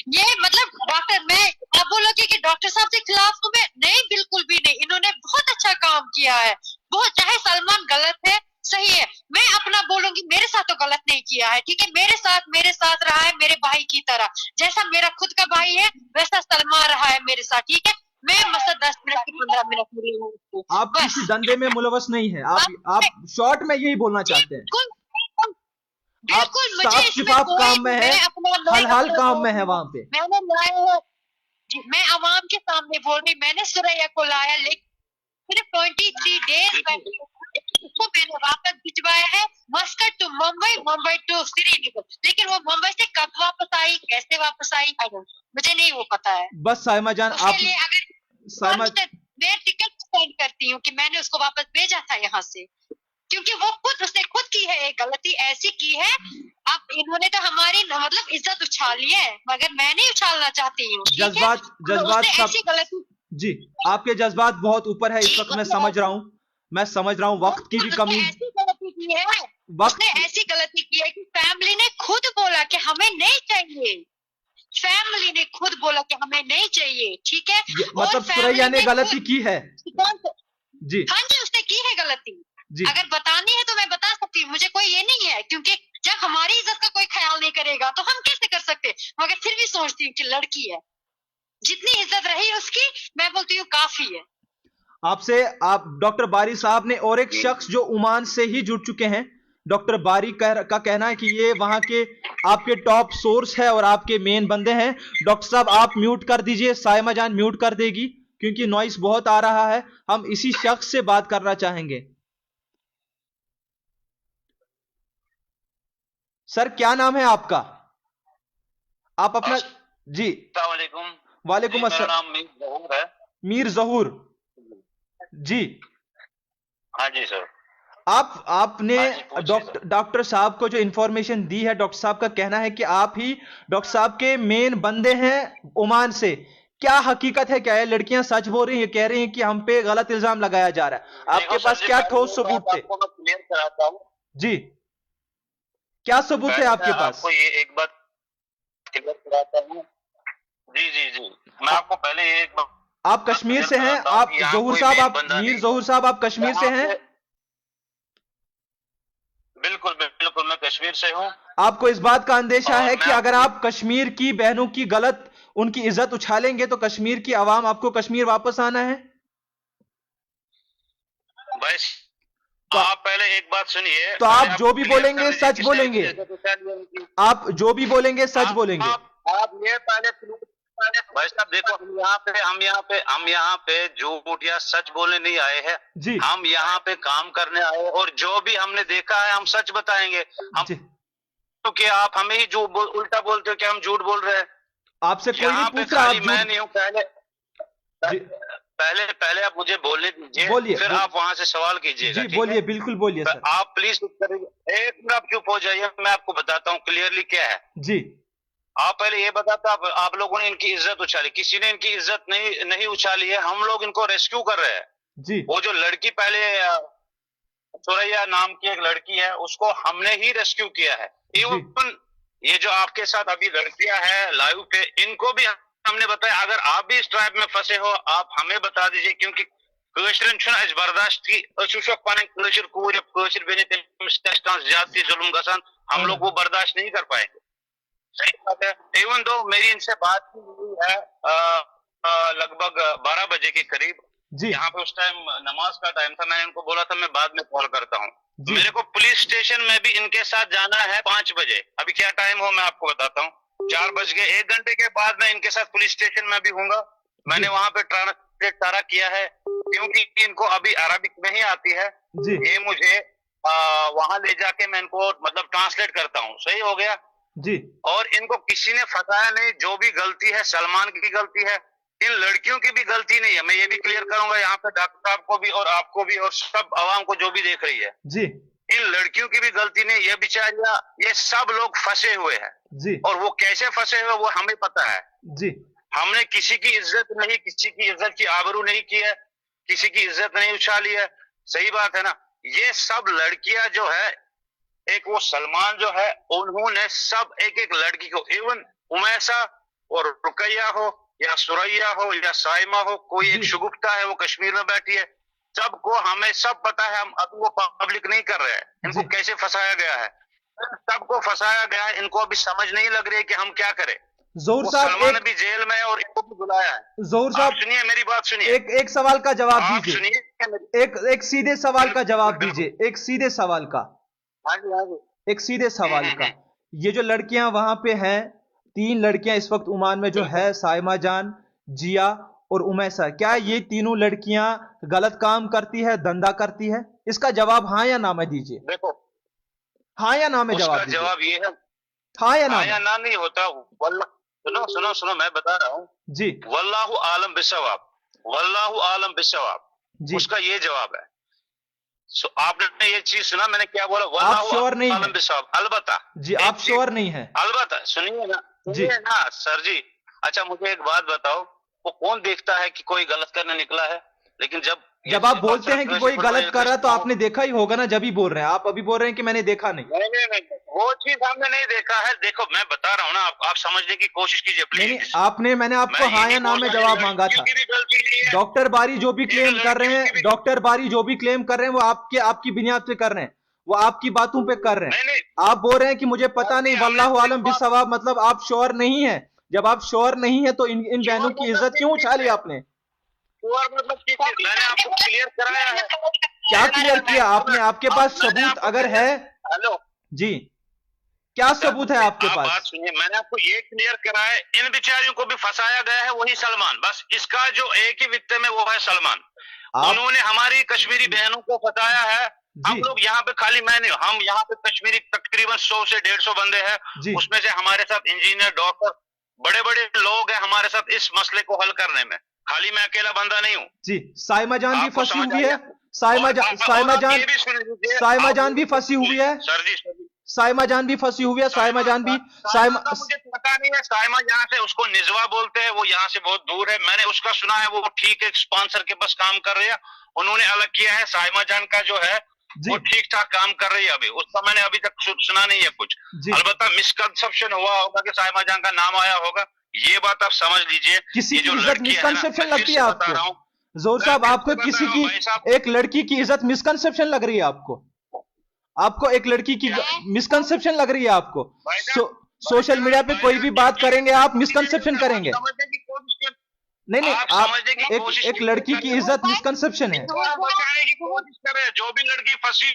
S2: ये मतलब डॉक्टर, मैं आप बोलोगे कि डॉक्टर साहब के खिलाफ तो मैं नहीं, बिल्कुल भी नहीं। इन्होंने बहुत अच्छा काम किया है, बहुत। चाहे सलमान गलत है, सही है, मैं अपना बोलूंगी, मेरे साथ तो गलत नहीं किया है, ठीक है। मेरे साथ रहा है मेरे भाई की तरह, जैसा मेरा खुद का भाई है वैसा सलमान रहा है मेरे साथ, ठीक है। मैं मतलब 10 मिनट की 15 मिनट मिली हूँ।
S1: आप किसी धंधे में मुलवस नहीं है। आप शॉर्ट में यही बोलना चाहते हैं।
S2: बिल्कुल, मुझे
S1: साफ
S2: इसमें
S1: शिफाफ
S2: कोई,
S1: काम में है, हल काम में है। वहां पे
S2: मैंने लाया है जी, मैं आवाम के सामने बोल रही, मैंने सुरैया को लाया, लेकिन सिर्फ 23 डेज उसको मैंने वापस भिजवाया है Muscat to Mumbai, Mumbai to Srinagar. लेकिन वो मुंबई से कब वापस आई, कैसे वापस आई, मुझे नहीं वो पता है।
S1: बस साइमा जान, आप
S2: लिए अगर मैं टिकट सेंड करती हूँ कि मैंने उसको वापस भेजा था यहाँ से, क्योंकि वो उसने खुद की है एक गलती ऐसी की है। अब इन्होंने तो हमारी मतलब इज्जत उछाली है, मगर मैं नहीं उछालना चाहती हूँ।
S1: जज्बात
S2: ऐसी गलती
S1: जी, आपके जज्बात बहुत ऊपर है इस वक्त। मैं समझ रहा हूँ, वक्त की भी कमी।
S2: ऐसी गलती की है, उसने ऐसी गलती की है कि फैमिली ने खुद बोला कि हमें नहीं चाहिए, फैमिली ने खुद बोला कि हमें नहीं चाहिए, ठीक है।
S1: मतलब सुरैया ने गलती की है जी?
S2: हाँ जी, उसने की है गलती जी। अगर बतानी है तो मैं बता सकती हूँ, मुझे कोई ये नहीं है, क्योंकि जब हमारी इज्जत का कोई ख्याल नहीं करेगा तो हम कैसे कर सकते। मगर फिर भी सोचती हूँ कि लड़की है, जितनी इज्जत रही उसकी, मैं बोलती हूँ काफी है।
S1: आपसे आप डॉक्टर बारी साहब ने और एक शख्स जो ओमान से ही जुड़ चुके हैं, डॉक्टर बारी का कहना है कि ये वहां के आपके टॉप सोर्स है और आपके मेन बंदे हैं। डॉक्टर साहब आप म्यूट कर दीजिए, साइमा जान म्यूट कर देगी, क्योंकि नॉइस बहुत आ रहा है। हम इसी शख्स से बात करना चाहेंगे। सर क्या नाम है आपका? आप अपना जी। वालेकुम अस्सलाम।
S6: नाम मीर जहूर है।
S1: मीर जहूर जी।
S6: हाँ जी सर।
S1: आपने डॉक्टर साहब को जो इंफॉर्मेशन दी है, डॉक्टर साहब का कहना है कि आप ही डॉक्टर साहब के मेन बंदे हैं ओमान से। क्या हकीकत है, क्या है? लड़कियां सच बोल रही हैं, कह रही हैं कि हम पे गलत इल्जाम लगाया जा रहा है। आपके पास क्या ठोस सबूत थे?
S6: क्लियर कराता हूँ
S1: जी, क्या सबूत है आपके पास?
S6: आपको ये एक बात क्लियर कराता हूँ। जी जी जी, मैं आपको पहले ये एक बात,
S1: आप कश्मीर से हैं, आप जहूर साहब, आप मीर जहूर साहब, आप कश्मीर से हैं?
S6: बिल्कुल बिल्कुल, मैं कश्मीर से हूँ।
S1: आपको इस बात का अंदेशा है कि अगर आप कश्मीर की बहनों की गलत, उनकी इज्जत उछालेंगे तो कश्मीर की आवाम आपको कश्मीर वापस आना है?
S6: बस आप पहले एक बात सुनिए।
S1: तो आप जो भी बोलेंगे सच बोलेंगे, आप जो भी बोलेंगे सच बोलेंगे।
S6: आप ये पहले भाई साहब देखो, हम यहाँ पे झूठ या सच बोलने नहीं आए हैं
S1: जी।
S6: हम यहाँ पे काम करने आए हैं, और जो भी हमने देखा है हम सच बताएंगे। हम क्योंकि आप हमें ही जो उल्टा बोलते हो कि हम झूठ बोल रहे हैं।
S1: आपसे कोई नहीं पूछ रहा, आप
S6: मैं नहीं हूँ। पहले आप मुझे बोलने दीजिए,
S1: बोलिए,
S6: फिर आप वहां से सवाल कीजिएगा।
S1: जी बोलिए, बिल्कुल बोलिए सर।
S6: आप प्लीज एक मिनट आप चुप हो जाइए, मैं आपको बताता हूँ क्लियरली क्या है
S1: जी।
S6: आप पहले ये बताते, आप लोगों ने इनकी इज्जत उछाली, किसी ने इनकी इज्जत नहीं उछाली है। हम लोग इनको रेस्क्यू कर रहे हैं
S1: जी।
S6: वो जो लड़की पहले सुरैया नाम की एक लड़की है, उसको हमने ही रेस्क्यू किया है। इवन ये जो आपके साथ अभी लड़कियां हैं लाइव पे, इनको भी हमने बताया। अगर आप भी इस ट्राइब में फंसे हो, आप हमें बता दीजिए, क्योंकि बर्दाश्त हम लोग वो बर्दाश्त नहीं कर पाएंगे। सही बात है। इवन दो मेरी इनसे बात हुई है लगभग 12 बजे के करीब जी। यहाँ पे उस टाइम नमाज का टाइम था। मैंने इनको बोला था मैं बाद में कॉल करता हूँ। मेरे को पुलिस स्टेशन में भी इनके साथ जाना है 5 बजे। अभी क्या टाइम हो मैं आपको बताता हूँ। 4 बज गए, 1 घंटे के बाद मैं इनके साथ पुलिस स्टेशन में भी हूँगा। मैंने वहां पे ट्रांसलेट सारा किया है, क्योंकि इनको अभी अरबिक नहीं आती है।
S1: जी
S6: ये मुझे वहां ले जाके मैं इनको मतलब ट्रांसलेट करता हूँ। सही हो गया
S1: जी
S6: और इनको किसी ने फंसाया नहीं। जो भी गलती है सलमान की गलती है, इन लड़कियों की भी गलती नहीं है। मैं ये भी क्लियर करूंगा यहाँ पे डॉक्टर साहब को भी और आपको भी और सब आवाम को जो भी देख रही है,
S1: जी
S6: इन लड़कियों की भी गलती नहीं। ये बेचारियां, ये सब लोग फंसे हुए हैं
S1: जी
S6: और वो कैसे फंसे हुए वो हमें पता है।
S1: जी
S6: हमने किसी की इज्जत नहीं, किसी की इज्जत की आबरू नहीं की है, किसी की इज्जत नहीं उछाली है। सही बात है ना। ये सब लड़कियां जो है, एक वो सलमान जो है, उन्होंने सब एक एक लड़की को, इवन उमैसा और रुकैया हो या सुरैया हो या साइमा हो, कोई एक
S1: जी।
S6: शुगुफ्ता है वो कश्मीर में बैठी है, सबको हमें सब पता है। हम अब वो पब्लिक नहीं कर रहे हैं इनको
S1: जी।
S6: कैसे फंसाया गया है। सबको फंसाया गया है, इनको अभी समझ नहीं लग रही है कि हम क्या करें।
S1: जोहर
S6: वो
S1: साहब
S6: सलमान
S1: एक
S6: अभी जेल में है और इनको भी बुलाया है।
S1: जोहर
S6: आप
S1: साहब
S6: सुनिए मेरी बात, सुनिए
S1: एक सवाल का जवाब
S6: आप
S1: दीजिए।
S6: सुनिए मेरी-
S1: एक सीधे सवाल का जवाब दीजिए, एक सीधे सवाल का,
S6: हाँ जी, हाँ जी।
S1: एक सीधे सवाल का। ये जो लड़कियां वहां पे हैं, 3 लड़कियां इस वक्त ओमान में जो है, साइमा जान, जिया और उमैसा, क्या ये तीनों लड़कियां गलत काम करती है, धंधा करती है? इसका जवाब हाँ या ना में दीजिए।
S6: देखो
S1: हाँ या ना में
S6: उसका
S1: जवाब दीजिए।
S6: जवाब ये है,
S1: हाँ या ना
S6: हाँ या
S1: में?
S6: ना नहीं होता। सुनो सुनो सुनो, मैं बता रहा हूँ।
S1: जी
S6: वल्लाहु आलम बिसवाब, वल्लाहु आलम बिसवाब,
S1: जी
S6: उसका ये जवाब है। आपने ये चीज सुना मैंने क्या बोला?
S1: आप
S6: वल्लाहु
S1: श्योर नहीं
S6: आलम
S1: है?
S6: बिसवाब। अलबत्ता
S1: जी आप श्योर नहीं है?
S6: अलबत्ता सुनिए ना,
S1: जी।
S6: सुनिए ना सर जी। अच्छा मुझे एक बात बताओ, वो कौन देखता है कि कोई गलत करने निकला है? लेकिन
S1: जब आप बोलते हैं कि कोई गलत कर रहा है तो आपने देखा ही होगा ना, जब ही बोल रहे हैं। आप अभी बोल रहे हैं कि मैंने देखा नहीं।
S6: नहीं, वो चीज हमने नहीं देखा है। देखो मैं बता रहा हूँ ना, आप समझने की कोशिश कीजिए
S1: नहीं
S6: प्लीज।
S1: मैंने आपको हाँ या ना में जवाब मांगा था। डॉक्टर बारी जो भी क्लेम कर रहे हैं, डॉक्टर बारी जो भी क्लेम कर रहे हैं, वो आपकी बुनियाद पे कर रहे हैं, वो आपकी बातों पे कर रहे हैं। आप बोल रहे हैं कि मुझे पता नहीं, वल्लाहु आलम बिस्सवाब, मतलब आप श्योर नहीं है। जब आप श्योर नहीं है तो इन बहनों की इज्जत क्यों उछाली आपने?
S6: मतलब मैंने आपको क्लियर कराया है।
S1: क्या क्लियर किया आपने? आपके पास सबूत अगर है?
S6: हेलो
S1: जी क्या सबूत है आपके
S6: आप बात
S1: पास?
S6: सुनिए, मैंने आपको ये क्लियर कराया है, इन बेचारियों को भी फंसाया गया है, वही सलमान। बस इसका जो एक ही विक्टिम है वो है सलमान। उन्होंने हमारी कश्मीरी बहनों को फंसाया है। हम लोग यहाँ पे खाली मैं नहीं, हम यहाँ पे कश्मीरी तकरीबन 100 से 150 बंदे
S1: जी।
S6: हैं। उसमें से हमारे साथ इंजीनियर, डॉक्टर, बड़े बड़े लोग हैं हमारे साथ इस मसले को हल करने में। खाली मैं अकेला बंदा नहीं हूँ।
S1: जी साइमा जान भी
S6: आपको
S1: फंसी
S6: समझ
S1: हुई है।
S6: आया?
S1: साइमा
S6: और
S1: जान
S6: ये भी सुन लीजिए,
S1: साइमा
S6: आप-
S1: जान भी फंसी हुई है।
S6: सर जी
S1: साइमा जान भी फंसी हुई है। साइमा जान भी
S6: साइमा का मुझे पता नहीं है। साइमा यहाँ से, उसको निजवा बोलते हैं, वो यहाँ से बहुत दूर है। मैंने उसका सुना है वो ठीक है, स्पॉन्सर के पास काम कर रही है, उन्होंने अलग किया है। साइमा जान का जो है वो ठीक ठाक काम कर रही है अभी, उसका मैंने अभी तक सुना नहीं है कुछ। अलबत्ता मिसकंसेप्शन हुआ होगा कि साइमा जान का नाम आया होगा, ये बात आप समझ लीजिए।
S1: किसी
S6: ये
S1: की
S6: जो
S1: इज्जत
S6: लड़की है ना,
S1: मिसकंसेप्शन
S6: मैं
S1: लगती
S6: फिर
S1: है
S6: से बता रहा
S1: आपको?
S6: हूँ,
S1: जोर साहब
S6: मैं
S1: आपको
S6: फिर से
S1: किसी
S6: बता रहा हूँ, भाई साहब।
S1: की, एक लड़की की इज्जत मिसकंसेप्शन लग रही है आपको? आपको एक लड़की की मिसकंसेप्शन लग रही है आपको? सोशल मीडिया पे कोई भी बात करेंगे आप मिसकंसेप्शन करेंगे?
S6: समझने की कोशिश कीजिए।
S1: नहीं
S6: आप
S1: आप
S6: समझने की कोशिश
S1: एक लड़की की इज्जत मिसकंसेप्शन है।
S6: बचाने की कोशिश कर रहे हैं, जो भी लड़की फंसी।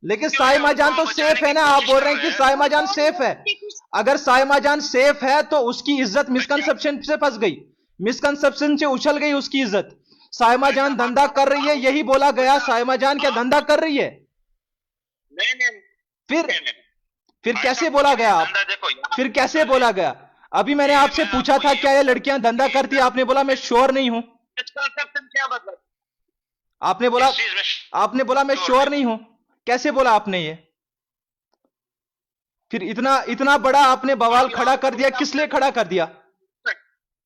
S1: लेकिन साइमा जान तो सेफ है ना? आप बोल रहे हैं कि साइमा जान सेफ है। अगर साइमा जान सेफ है तो उसकी इज्जत मिसकंसेप्शन से फंस गई, मिसकंसेप्शन से उछल गई उसकी इज्जत। साइमा जान धंधा कर रही है, यही बोला गया। साइमा जान क्या धंधा कर रही है?
S6: नहीं
S1: फिर कैसे बोला गया आप? फिर कैसे बोला गया? अभी मैंने आपसे पूछा था क्या ये लड़कियां धंधा करती है, आपने बोला मैं श्योर नहीं हूं।
S6: क्या मतलब?
S1: आपने बोला मैं श्योर नहीं हूं। कैसे बोला आपने ये? फिर इतना बड़ा आपने बवाल खड़ा कर दिया, किस लिए खड़ा कर दिया?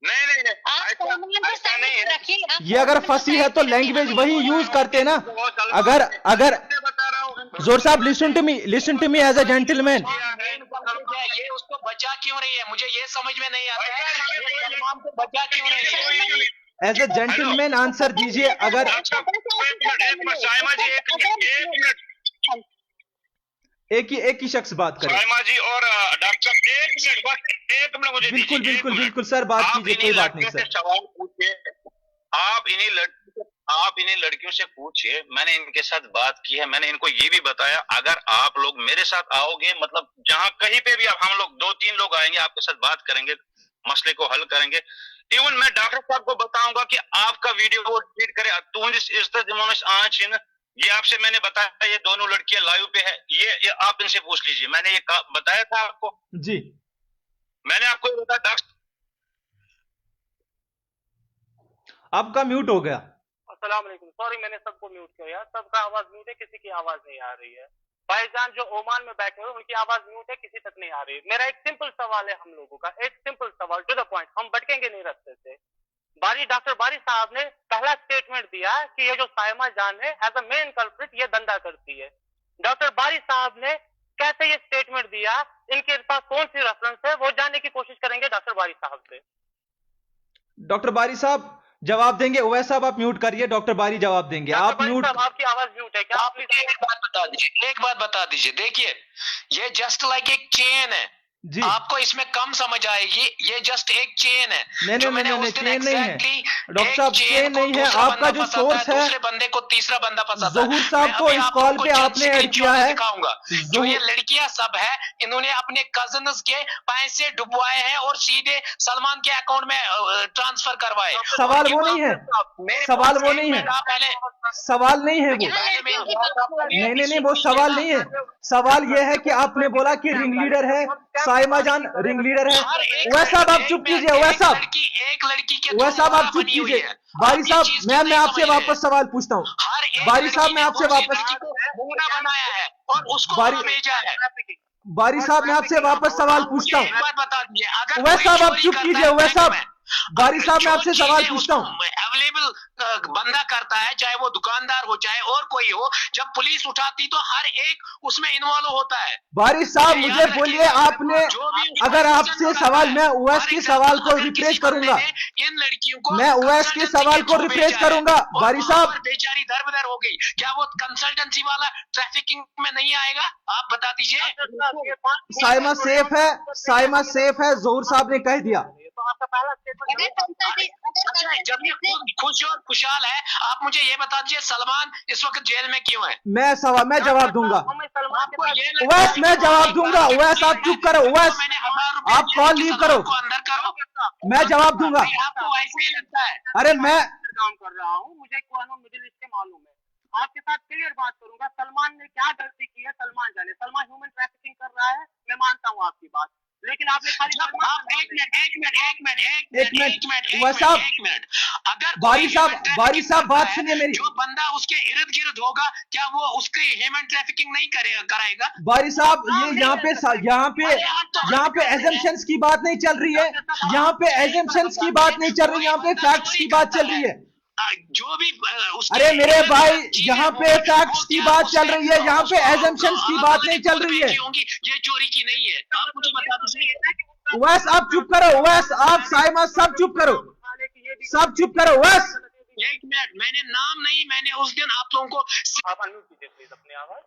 S6: नहीं
S2: ऐसा नहीं है।
S1: ये अगर फंसी है तो लैंग्वेज वही यूज करते ना। अगर जोर साहब listen to me as a gentleman.
S4: ये उसको बचा क्यों रही है, मुझे ये समझ में नहीं आता है, ये सलमान को बचा क्यों रही है?
S1: एज ए जेंटलमैन आंसर दीजिए। अगर
S6: साइमा जी
S1: एक ही शख्स बात करे।
S6: साइमा जी और डॉक्टर एक मिनट मुझे
S1: बिल्कुल सर, बात कीजिए, कोई बात नहीं सर।
S6: सवाल पूछिए। आप इन्हीं लड़की से आप इन्हें लड़कियों से पूछिए, मैंने इनके साथ बात की है, मैंने इनको ये भी बताया अगर आप लोग मेरे साथ आओगे, मतलब जहां कहीं पे भी आप, हम लोग 2-3 लोग आएंगे, आपके साथ बात करेंगे, मसले को हल करेंगे। इवन मैं डॉक्टर साहब को बताऊंगा कि आपका वीडियो वो ट्वीट करे, ये आपसे मैंने बताया, ये दोनों लड़कियां लाइव पे है, ये आप इनसे पूछ लीजिए, मैंने ये बताया था आपको
S1: जी।
S6: मैंने आपको ये बताया। डॉक्टर
S1: आपका म्यूट हो गया।
S3: अस्सलाम वालेकुम, सॉरी मैंने सबको म्यूट किया, सबका आवाज म्यूट है, किसी की आवाज नहीं आ रही है। भाईजान जो ओमान में बैठे हुए उनकी आवाज म्यूट है, किसी तक नहीं आ रही। मेरा एक सिंपल सवाल है हम लोगों का, एक सिंपल सवाल टू द पॉइंट, हम भटकेंगे नहीं रास्ते से। डॉक्टर बारी साहब ने पहला स्टेटमेंट दिया कि ये जो साइमा जान है एज अ मेन कल्प्रिट ये धंधा करती है। डॉक्टर बारी साहब ने कैसे ये स्टेटमेंट दिया, इनके पास कौन सी रेफरेंस है, वो जानने की कोशिश करेंगे डॉक्टर बारी साहब से।
S1: डॉक्टर बारी साहब जवाब देंगे। उवैस साहब आप म्यूट करिए, डॉक्टर बारी जवाब देंगे। आप म्यूट।
S3: आपकी आवाज म्यूट है क्या?
S4: आप मुझे एक बात बता दीजिए, एक बात बता दीजिए। देखिए ये जस्ट लाइक एक चेन है
S1: जी।
S4: आपको इसमें कम समझ आएगी, ये जस्ट एक चेन है।
S1: नहीं
S4: जो
S1: नहीं
S4: मैंने
S1: नहीं,
S4: उस दिन
S1: चेन नहीं है
S4: exactly
S1: डॉक्टर साहब, चेन नहीं है। आपका जो सोर्स है
S4: दूसरे बंदे को तीसरा बंदा फंसाता है।
S1: ज़हूर साहब को इस कॉल पे आपने ऐड किया है।
S4: दिखाऊंगा जो ये लड़कियां सब है, इन्होंने अपने कजन्स के पैसे डुबवाए हैं और सीधे सलमान के अकाउंट में ट्रांसफर करवाए।
S1: सवाल वो नहीं है, सवाल वो नहीं है, सवाल नहीं है वो। नहीं नहीं नहीं, वो सवाल नहीं है। सवाल ये है कि आपने बोला कि रिंग लीडर है साइमा जान, रिंग लीडर है। उवैस साहब आप चुप कीजिए। उवैस साहब,
S4: एक लड़की के
S1: उवैस साहब आप चुप कीजिए। बारी साहब मैं आपसे वापस सवाल पूछता हूँ। बारी साहब मैं आपसे वापस
S4: बनाया है और उसको भेजा है।
S1: बारी साहब मैं आपसे वापस सवाल पूछता हूँ।
S4: एक बात बता दीजिए, अगर
S1: उवैस साहब आप चुप कीजिए। उवैस साहब, बारी साहब मैं आपसे सवाल पूछता हूँ।
S4: अवेलेबल बंदा करता है, चाहे वो दुकानदार हो चाहे और कोई हो, जब पुलिस उठाती तो हर एक उसमें इन्वॉल्व होता है।
S1: बारी साहब मुझे बोलिए, आपने अगर आपसे सवाल, मैं उवैस के सवाल को रिफ्रेश करूंगा,
S4: इन लड़कियों को
S1: मैं उवैस के सवाल को रिफ्रेश करूंगा। बारी साहब
S4: बेचारी दर बदर हो गई, क्या वो कंसल्टेंसी वाला ट्रैफिकिंग में नहीं आएगा? आप बता दीजिए।
S1: साइमा सेफ है, साइमा सेफ है, ज़हूर साहब ने कह दिया।
S3: तो आपका पहला स्टेटमेंट
S4: जब ये खुश और खुशहाल है, आप मुझे ये बता दीजिए सलमान इस वक्त जेल में क्यों है?
S1: मैं जवाब दूंगा। उवैस मैं जवाब दूंगा। उवैस आप चुप करो। उवैस आप कॉल लीव करो,
S4: अंदर करो,
S1: मैं जवाब दूंगा।
S4: आपको ऐसे ही लगता है?
S1: अरे मैं
S3: काम कर रहा हूँ, मुझे मिडिल ईस्ट के मालूम है। आपके साथ क्लियर बात करूंगा, सलमान ने क्या गलती की है सलमान जाने। सलमान ह्यूमन ट्रैफिकिंग कर रहा है, मैं मानता हूँ आपकी बात, लेकिन आपने खाली
S1: एक मिनट
S4: अगर
S1: बारी साहब बात सुनिए मेरी।
S4: जो बंदा उसके इर्द गिर्द होगा, क्या वो उसके ह्यूमन ट्रैफिकिंग नहीं कराएगा?
S1: बारी साहब ये यहाँ पे एजम्पशंस की बात नहीं चल रही है, यहाँ पे एजम्पशंस की बात नहीं चल रही, यहाँ पे फैक्ट्स की बात चल रही है।
S4: जो भी
S1: अरे मेरे भाई, यहाँ पे फैक्ट्स की बात चल रही है, यहाँ पे एजम्पशंस की बात नहीं चल रही है।
S4: ये चोरी की नहीं है, आप मुझे बता दीजिए।
S1: उवैस आप चुप करो। उवैस आप, साइमा सब चुप करो, सब चुप करो। उवैस
S4: एक मिनट, मैंने नाम नहीं, मैंने उस दिन आप लोगों को
S3: आप अनम्यूट कीजिए प्लीज अपनी आवाज।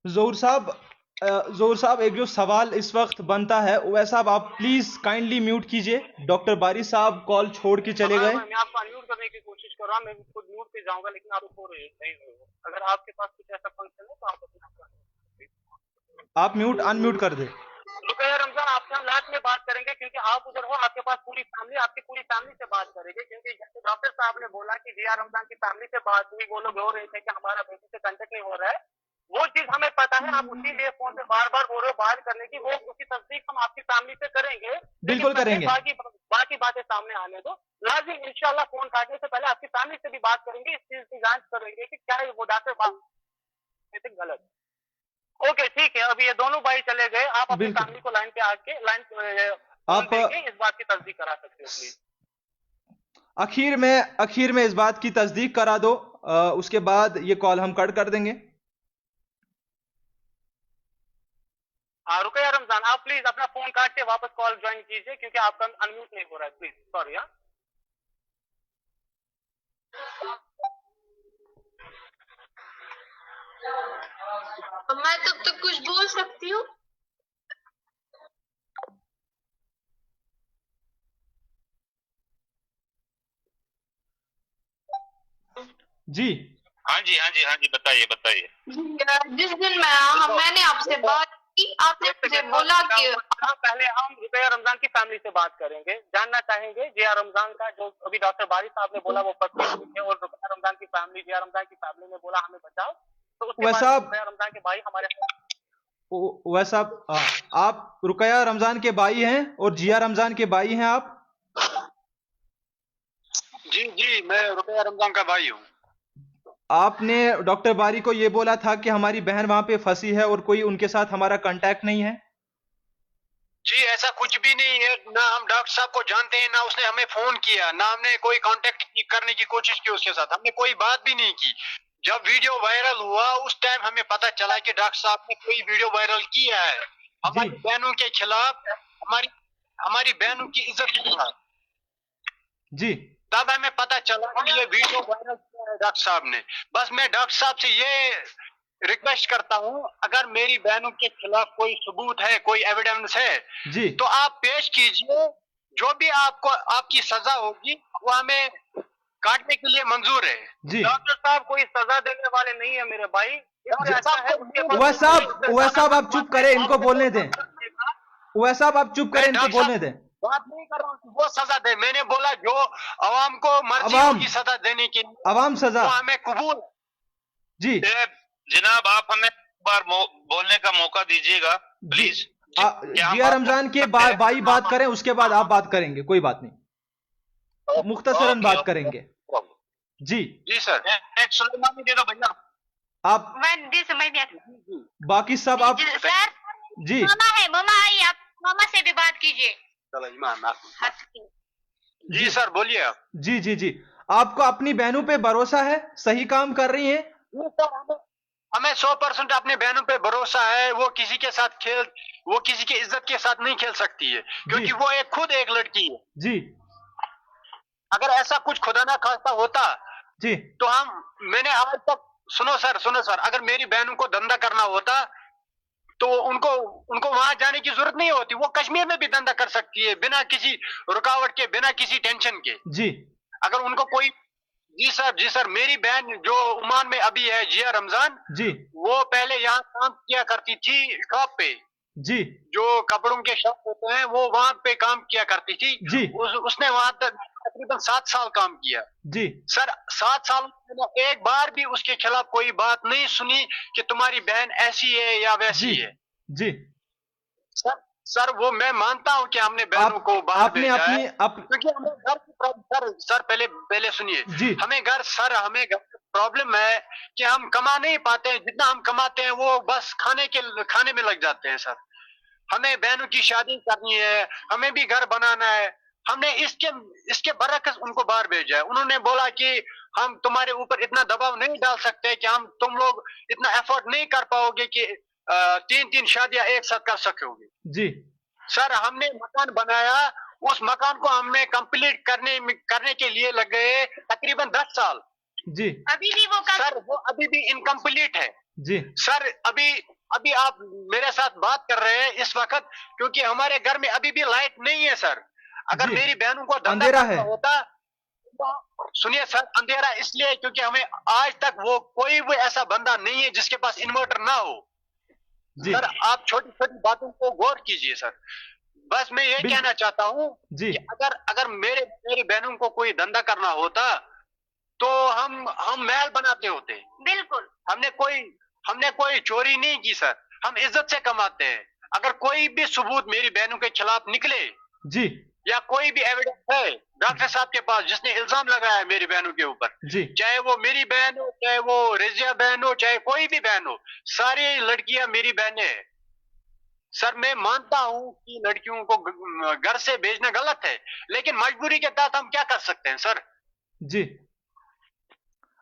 S1: ज़हूर साहब एक जो सवाल इस वक्त बनता है, उवैस साहब आप प्लीज काइंडली म्यूट कीजिए। डॉक्टर बारी साहब कॉल छोड़ के चले गए।
S3: मैं आपको अनम्यूट करने की कोशिश कर रहा हूँ, मैं खुद म्यूट पे जाऊंगा, लेकिन आप हो रहे नहीं हो। अगर आपके पास कुछ ऐसा फंक्शन है तो
S1: आप म्यूट अनम्यूट कर दे।
S3: रुकैया रमजान, आपसे हम लास्ट में बात करेंगे, क्योंकि आप उधर हो, आपके पास पूरी फैमिली, आपकी पूरी फैमिली से बात करेंगे, क्योंकि डॉक्टर साहब ने बोला कि जिया रमजान की फैमिली से बात हुई, वो लोग रो रहे थे कि हमारा बेटी से कांटेक्ट नहीं हो रहा है। वो चीज हमें पता है, आप उसी लिए फोन पे बार बार बोल रहे हो बात करने की, वो उसकी तस्दीक हम आपकी फैमिली से करेंगे,
S1: बिल्कुल करेंगे।
S3: बाकी बातें सामने आने दो। लाजिम इंशाल्लाह फोन काटने से पहले आपकी फैमिली से भी बात करेंगे, इस चीज की जांच करेंगे कि क्या वो डॉक्टर बात गलत। ओके ठीक है, अभी ये दोनों भाई चले गए, आप अपनी फैमिली को लाइन पे आके आप इस बात की तस्दीक करा सकते हो प्लीज।
S1: आखिर में इस बात की तस्दीक करा दो, उसके बाद ये कॉल हम कट कर देंगे।
S3: रुकैया रमजान, आप प्लीज अपना फोन काट के वापस कॉल ज्वाइन कीजिए, क्योंकि आपका अनम्यूट नहीं हो रहा है, प्लीज सॉरी।
S5: मैं तब तक कुछ बोल सकती हूँ?
S1: जी
S6: हाँ जी, हाँ जी, हाँ जी, बताइए बताइए।
S5: जिस दिन मैंने आपसे बात की, आपने मुझे बोला कि
S3: पहले हम रुकैया रमजान की फैमिली से बात करेंगे, जानना चाहेंगे जिया रमजान का जो अभी डॉक्टर बारी साहब ने बोला वो पत्नी हुई है और रुकैया रमजान की फैमिली, जिया रमजान की फैमिली ने बोला हमें बचाओ, तो उसके बाद
S1: वैसा
S3: रुकैया रमजान के भाई हमारे
S1: वैसा आप रुकैया रमजान के भाई हैं और जिया रमजान के भाई हैं आप?
S6: जी जी, मैं रुकैया रमजान का भाई हूँ।
S1: आपने डॉक्टर बारी को ये बोला था कि हमारी बहन वहां पे फंसी है और कोई उनके साथ हमारा कांटेक्ट नहीं है?
S6: जी ऐसा कुछ भी नहीं है, ना हम डॉक्टर साहब को जानते हैं, ना उसने हमें फोन किया, ना हमने कोई कांटेक्ट करने की कोशिश की उसके साथ, हमने कोई बात भी नहीं की। जब वीडियो वायरल हुआ उस टाइम हमें पता चला कि डॉक्टर साहब ने कोई वीडियो वायरल किया है हमारी बहनों के खिलाफ, हमारी बहनों की इज्जत के खिलाफ।
S1: जी
S6: तब हमें पता चला कि ये वीडियो वायरल किया है डॉक्टर साहब ने। बस मैं डॉक्टर साहब से ये रिक्वेस्ट करता हूँ, अगर मेरी बहनों के खिलाफ कोई सबूत है, कोई एविडेंस है
S1: जी
S6: तो आप पेश कीजिए, जो भी आपको आपकी सजा होगी वो हमें काटने के लिए मंजूर है।
S1: जी
S3: डॉक्टर साहब कोई सजा देने वाले नहीं है मेरे भाई।
S1: उवैस साहब आप चुप करें, इनको बोलने दें। उवैस साहब आप चुप करें, इनको बोलने दें।
S6: बात नहीं कर रहा हूँ वो सजा दे, मैंने बोला जो अवाम को मर्जी
S1: अवाम
S6: होगी सजा देने की,
S1: अवाम सजा
S6: वो हमें कबूल।
S1: जी
S6: जनाब आप हमें एक बार बोलने का मौका दीजिएगा प्लीज।
S1: जिया रमजान के भाई बात करें, उसके बाद आप बात करेंगे, कोई बात नहीं, मुख्तसरन बात करेंगे। जी
S6: जी सर, एक सुलेमानी दे दो भैया।
S1: आप बाकी सब आप
S2: सर
S1: जी
S2: मामा है, मामा आइए, आप मामा से भी बात कीजिए।
S6: जी सर बोलिए आप।
S1: जी जी जी, आपको अपनी बहनों पे भरोसा है, सही काम कर रही हैं?
S6: हमें 100% अपने बहनों पे भरोसा है। वो किसी के साथ वो किसी की इज्जत के साथ नहीं खेल सकती है, क्योंकि वो खुद एक लड़की है।
S1: जी
S6: अगर ऐसा कुछ खुदा ना खास्ता होता
S1: जी
S6: तो मैंने आज तक सुनो सर, अगर मेरी बहनों को धंधा करना होता तो उनको वहां जाने की जरूरत नहीं होती, वो कश्मीर में भी धंधा कर सकती है बिना किसी रुकावट के, बिना किसी टेंशन के।
S1: जी
S6: अगर उनको कोई जी सर, मेरी बहन जो ओमान में अभी है, जिया रमजान
S1: जी,
S6: वो पहले यहाँ काम किया करती थी शॉप पे,
S1: जी
S6: जो कपड़ों के शॉप होते हैं वो वहां पे काम किया करती थी
S1: जी।
S6: उसने वहां तक तकरीबन 7 साल काम किया।
S1: जी
S6: सर 7 साल में एक बार भी उसके खिलाफ कोई बात नहीं सुनी कि तुम्हारी बहन ऐसी है या वैसी है।
S1: जी
S6: सर वो मैं मानता हूं कि हमने बहनों को बाहर भेजा है, क्योंकि हमें घर की सर पहले सुनिए, हमें घर प्रॉब्लम है कि हम कमा नहीं पाते हैं, जितना हम कमाते हैं वो बस खाने में लग जाते हैं। सर हमें बहनों की शादी करनी है, हमें भी घर बनाना है, हमने इसके बरक्स उनको बाहर भेजा है। उन्होंने बोला कि हम तुम्हारे ऊपर इतना दबाव नहीं डाल सकते कि तुम लोग इतना एफर्ट नहीं कर पाओगे कि 3 शादियां एक साथ कर सकोगे।
S1: जी
S6: सर हमने मकान बनाया, उस मकान को हमने कंप्लीट करने के लिए लग गए तकरीबन 10 साल।
S1: जी
S2: अभी भी वो
S6: अभी भी इनकम्प्लीट है।
S1: जी
S6: सर अभी आप मेरे साथ बात कर रहे हैं इस वक्त, क्योंकि हमारे घर में अभी भी लाइट नहीं है। सर अगर मेरी बहनों को धंधा करना होता, सुनिए सर, अंधेरा इसलिए क्योंकि हमें आज तक कोई भी ऐसा बंदा नहीं है जिसके पास इन्वर्टर ना हो। सर आप छोटी छोटी बातों को गौर कीजिए। सर बस मैं ये कहना चाहता हूँ कि अगर मेरी बहनों को कोई धंधा करना होता तो हम महल बनाते होते।
S2: बिल्कुल,
S6: हमने कोई चोरी नहीं की सर, हम इज्जत से कमाते हैं। अगर कोई भी सबूत मेरी बहनों के खिलाफ निकले
S1: जी, या
S6: कोई भी एविडेंस है डॉक्टर साहब के पास जिसने इल्जाम लगाया है मेरी बहनों के ऊपर, चाहे वो मेरी बहन हो, चाहे वो रेजिया बहन हो, चाहे कोई भी बहन हो, सारी लड़कियां मेरी बहनें हैं। सर मैं मानता हूं कि लड़कियों को घर से भेजना गलत है, लेकिन मजबूरी के तहत हम क्या कर सकते हैं सर?
S1: जी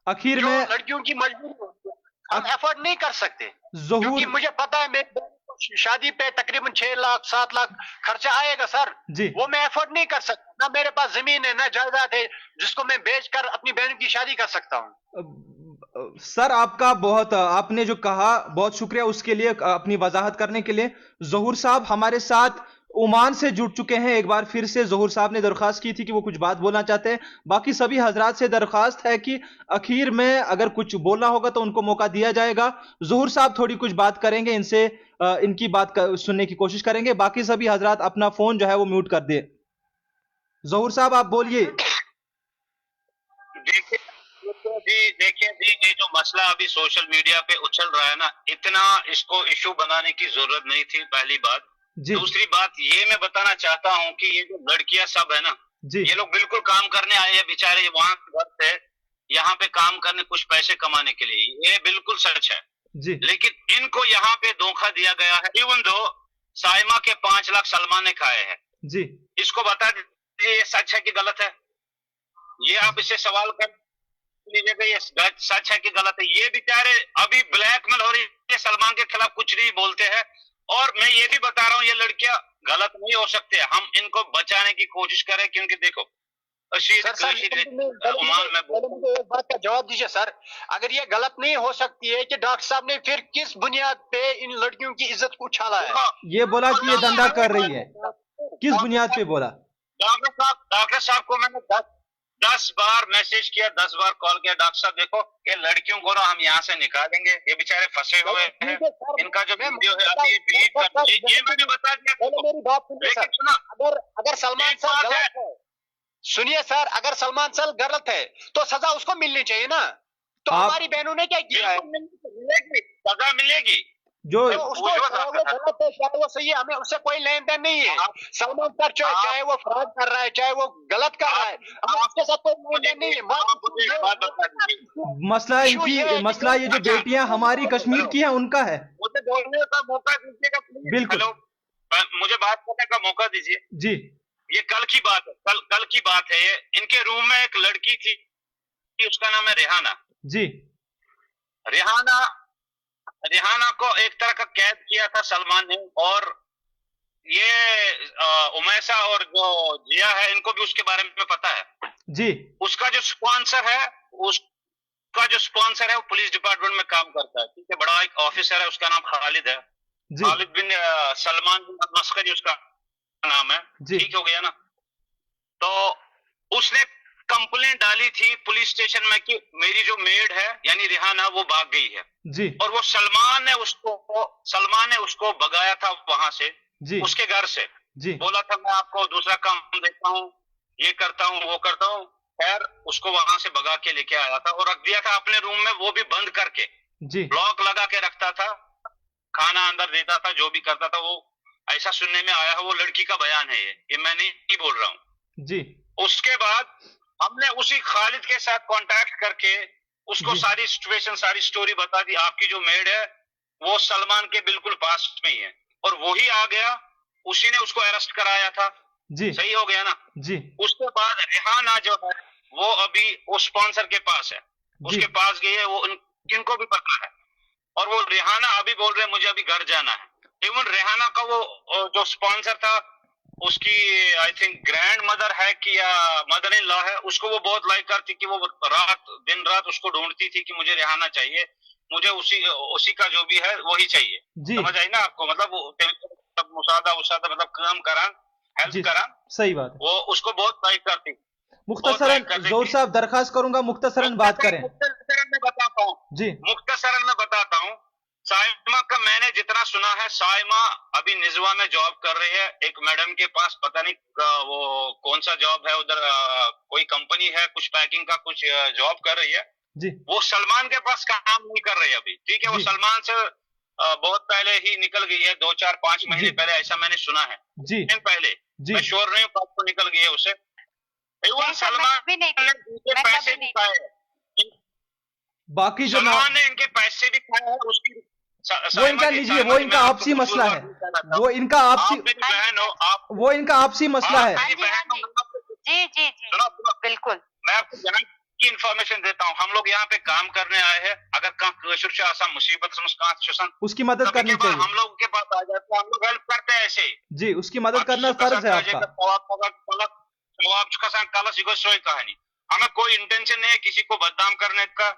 S1: आखिर में
S6: लड़कियों की मजबूरी होती है, हम एफर्ट नहीं कर सकते, क्योंकि मुझे पता है मेरी शादी पे तकरीबन 6 लाख 7 लाख खर्चा आएगा सर
S1: जी,
S6: वो मैं एफर्ट नहीं कर सकता। ना मेरे पास जमीन है, ना जायदाद है जिसको मैं बेचकर अपनी बहन की शादी कर सकता हूँ।
S1: सर आपका आपने जो कहा बहुत शुक्रिया उसके लिए, अपनी वजाहत करने के लिए। ज़हूर साहब हमारे साथ ओमान से जुड़ चुके हैं। एक बार फिर से ज़हूर साहब ने दरख्वास्त की थी कि वो कुछ बात बोलना चाहते हैं। बाकी सभी हजरात से दरख्वास्त है कि आखिर में अगर कुछ बोलना होगा तो उनको मौका दिया जाएगा। ज़हूर साहब थोड़ी कुछ बात करेंगे, इनसे इनकी बात सुनने की कोशिश करेंगे। बाकी सभी हजरात अपना फोन जो है वो म्यूट कर दे। ज़हूर साहब आप बोलिए।
S6: देखिए जी, ये जो मसला अभी सोशल मीडिया पे उछल रहा है ना, इतना इसको इशू बनाने की जरूरत नहीं थी, पहली बात। दूसरी बात ये मैं बताना चाहता हूँ कि ये जो लड़कियां सब है ना, ये लोग बिल्कुल काम करने आए हैं बेचारे, वहां घर से यहाँ पे काम करने, कुछ पैसे कमाने के लिए, ये बिल्कुल सच है
S1: जी।
S6: लेकिन इनको यहाँ पे धोखा दिया गया है। इवन दो साइमा के 5 लाख सलमान ने खाए हैं
S1: जी।
S6: इसको बता दीजिए ये सच है कि गलत है, ये आप इससे सवाल कर लीजिएगा, ये सच है कि गलत है। ये बेचारे अभी ब्लैकमेल हो रही है, सलमान के खिलाफ कुछ नहीं बोलते हैं। और मैं ये भी बता रहा हूँ ये लड़कियां गलत नहीं हो सकते, हम इनको बचाने की कोशिश करें, क्योंकि देखो
S7: मुझे एक बात का जवाब दीजिए सर, अगर ये गलत नहीं हो सकती है कि डॉक्टर साहब ने फिर किस बुनियाद पे इन लड़कियों की इज्जत को उछाला है?
S1: ये बोला कि ये धंधा कर रही है, किस बुनियाद पे बोला?
S6: डॉक्टर साहब को मैंने 10 बार मैसेज किया, 10 बार कॉल किया, डॉक्टर साहब देखो ये लड़कियों को ना हम यहाँ से निकालेंगे, ये बेचारे फंसे हुए हैं, इनका जो वीडियो है अभी डिलीट कर दीजिए। ये मैंने बता दिया।
S7: मेरी बात सुनिए सर, अगर सलमान सर गलत है, सुनिए सर, अगर सलमान सर गलत है तो सजा उसको मिलनी चाहिए ना, तो हमारी बहनों ने क्या किया है?
S6: सजा मिलेगी
S1: जो
S7: उसको चाहे वो गलत है चाहे वो सही है, हमें उससे कोई लेन देन नहीं है। सलमान सर चाहे वो फ्रॉड कर रहा है चाहे वो गलत कर रहा है, हमें उसके साथ कोई लेन देन नहीं है।
S1: मसला इनकी, मसला ये जो बेटियां हमारी कश्मीर की हैं उनका है।
S6: मुझे बोलने का मौका दीजिएगा प्लीज।
S1: बिल्कुल,
S6: मुझे बात करने का मौका दीजिए
S1: जी।
S6: ये कल की बात है, कल की बात है। ये इनके रूम में एक लड़की थी, उसका नाम है रेहाना
S1: जी।
S6: रेहाना को एक तरह का कैद किया था सलमान ने, और ये उमैसा और जो जिया है इनको भी उसके बारे में पता है
S1: जी।
S6: उसका जो स्पॉन्सर है वो पुलिस डिपार्टमेंट में काम करता है, ठीक है, बड़ा एक ऑफिसर है, उसका नाम खालिद है, खालिद बिन सलमान बिन मस्करी उसका नाम है, ठीक हो गया ना। तो उसने कंप्लेंट डाली थी पुलिस स्टेशन में कि मेरी जो मेड है यानी रेहाना वो भाग गई है
S1: जी।
S6: और वो सलमान ने उसको भगाया था वहां से
S1: जी।
S6: उसके घर से
S1: जी।
S6: बोला था मैं आपको दूसरा काम देता हूँ, ये करता हूँ वो करता हूँ। खैर उसको वहां से भगा के लेके आया था और रख दिया था अपने रूम में, वो भी बंद करके
S1: जी।
S6: लॉक लगा के रखता था, खाना अंदर देता था, जो भी करता था वो। ऐसा सुनने में आया है, वो लड़की का बयान है, ये मैं नहीं बोल रहा हूँ
S1: जी।
S6: उसके बाद हमने उसी खालिद के साथ कांटेक्ट करके उसको सारी सिचुएशन सारी स्टोरी बता दी, आपकी जो मेड है वो सलमान के बिल्कुल पास में ही है, और वही आ गया, उसी ने उसको अरेस्ट कराया था
S1: जी।
S6: सही हो गया ना
S1: जी।
S6: उसके बाद रेहाना जो है वो अभी वो स्पॉन्सर के पास है, उसके पास गई है, वो इनको भी पता है, और वो रेहाना अभी बोल रहे हैं मुझे अभी घर जाना है। इवन रेहाना का वो जो स्पॉन्सर था उसकी आई थिंक ग्रैंड मदर है कि या मदर इन लॉ है, उसको वो बहुत लाइक करती कि वो दिन रात उसको ढूंढती थी कि मुझे रेहाना चाहिए, मुझे उसी का जो भी है वही चाहिए। समझ आई ना आपको, मतलब मुसादा मतलब काम करा, हेल्प करा,
S1: सही बात है।
S6: वो उसको बहुत लाइक करती।
S1: मुख्तसरन ज़ोर साहब दरखास्त करूंगा मुख्तसरन बात करें।
S6: मुख्तसरन में बताता हूँ
S1: जी,
S6: मुख्तसरन में बताता हूँ। साइमा का मैंने जितना सुना है, साइमा अभी निजवा में जॉब कर रही है, एक मैडम के पास, पता नहीं वो कौन सा जॉब है उधर, कोई कंपनी है, कुछ पैकिंग का कुछ जॉब कर रही है
S1: जी।
S6: वो सलमान के पास काम नहीं कर रही है अभी, ठीक है, वो सलमान से बहुत पहले ही निकल गई है, 2-4-5 महीने पहले, ऐसा मैंने सुना है जी। पहले जी। मैं श्योर नहीं हूँ कब को निकल गई है उसे। सलमान ने इनके पैसे भी खाए,
S1: बाकी जो
S6: सलमान ने इनके पैसे भी खाए हैं, उसकी
S1: वो इनका लीजिए, वो इनका आपसी मसला है, वो इनका आपसी
S6: बहन हो आप,
S1: वो इनका आपसी मसला है।
S2: जी जी जी बिल्कुल।
S6: मैं आपको यहाँ की इंफॉर्मेशन देता हूँ, हम लोग यहाँ पे काम करने आए हैं, अगर कहाँ मुसीबत
S1: उसकी मदद करनी चाहिए,
S6: हम लोग के पास आ जाते हैं, हम लोग हेल्प करते हैं ऐसे
S1: जी, उसकी मदद करना फर्ज है आपका।
S6: कहानी, हमें कोई इंटेंशन नहीं है किसी को बदनाम करने का,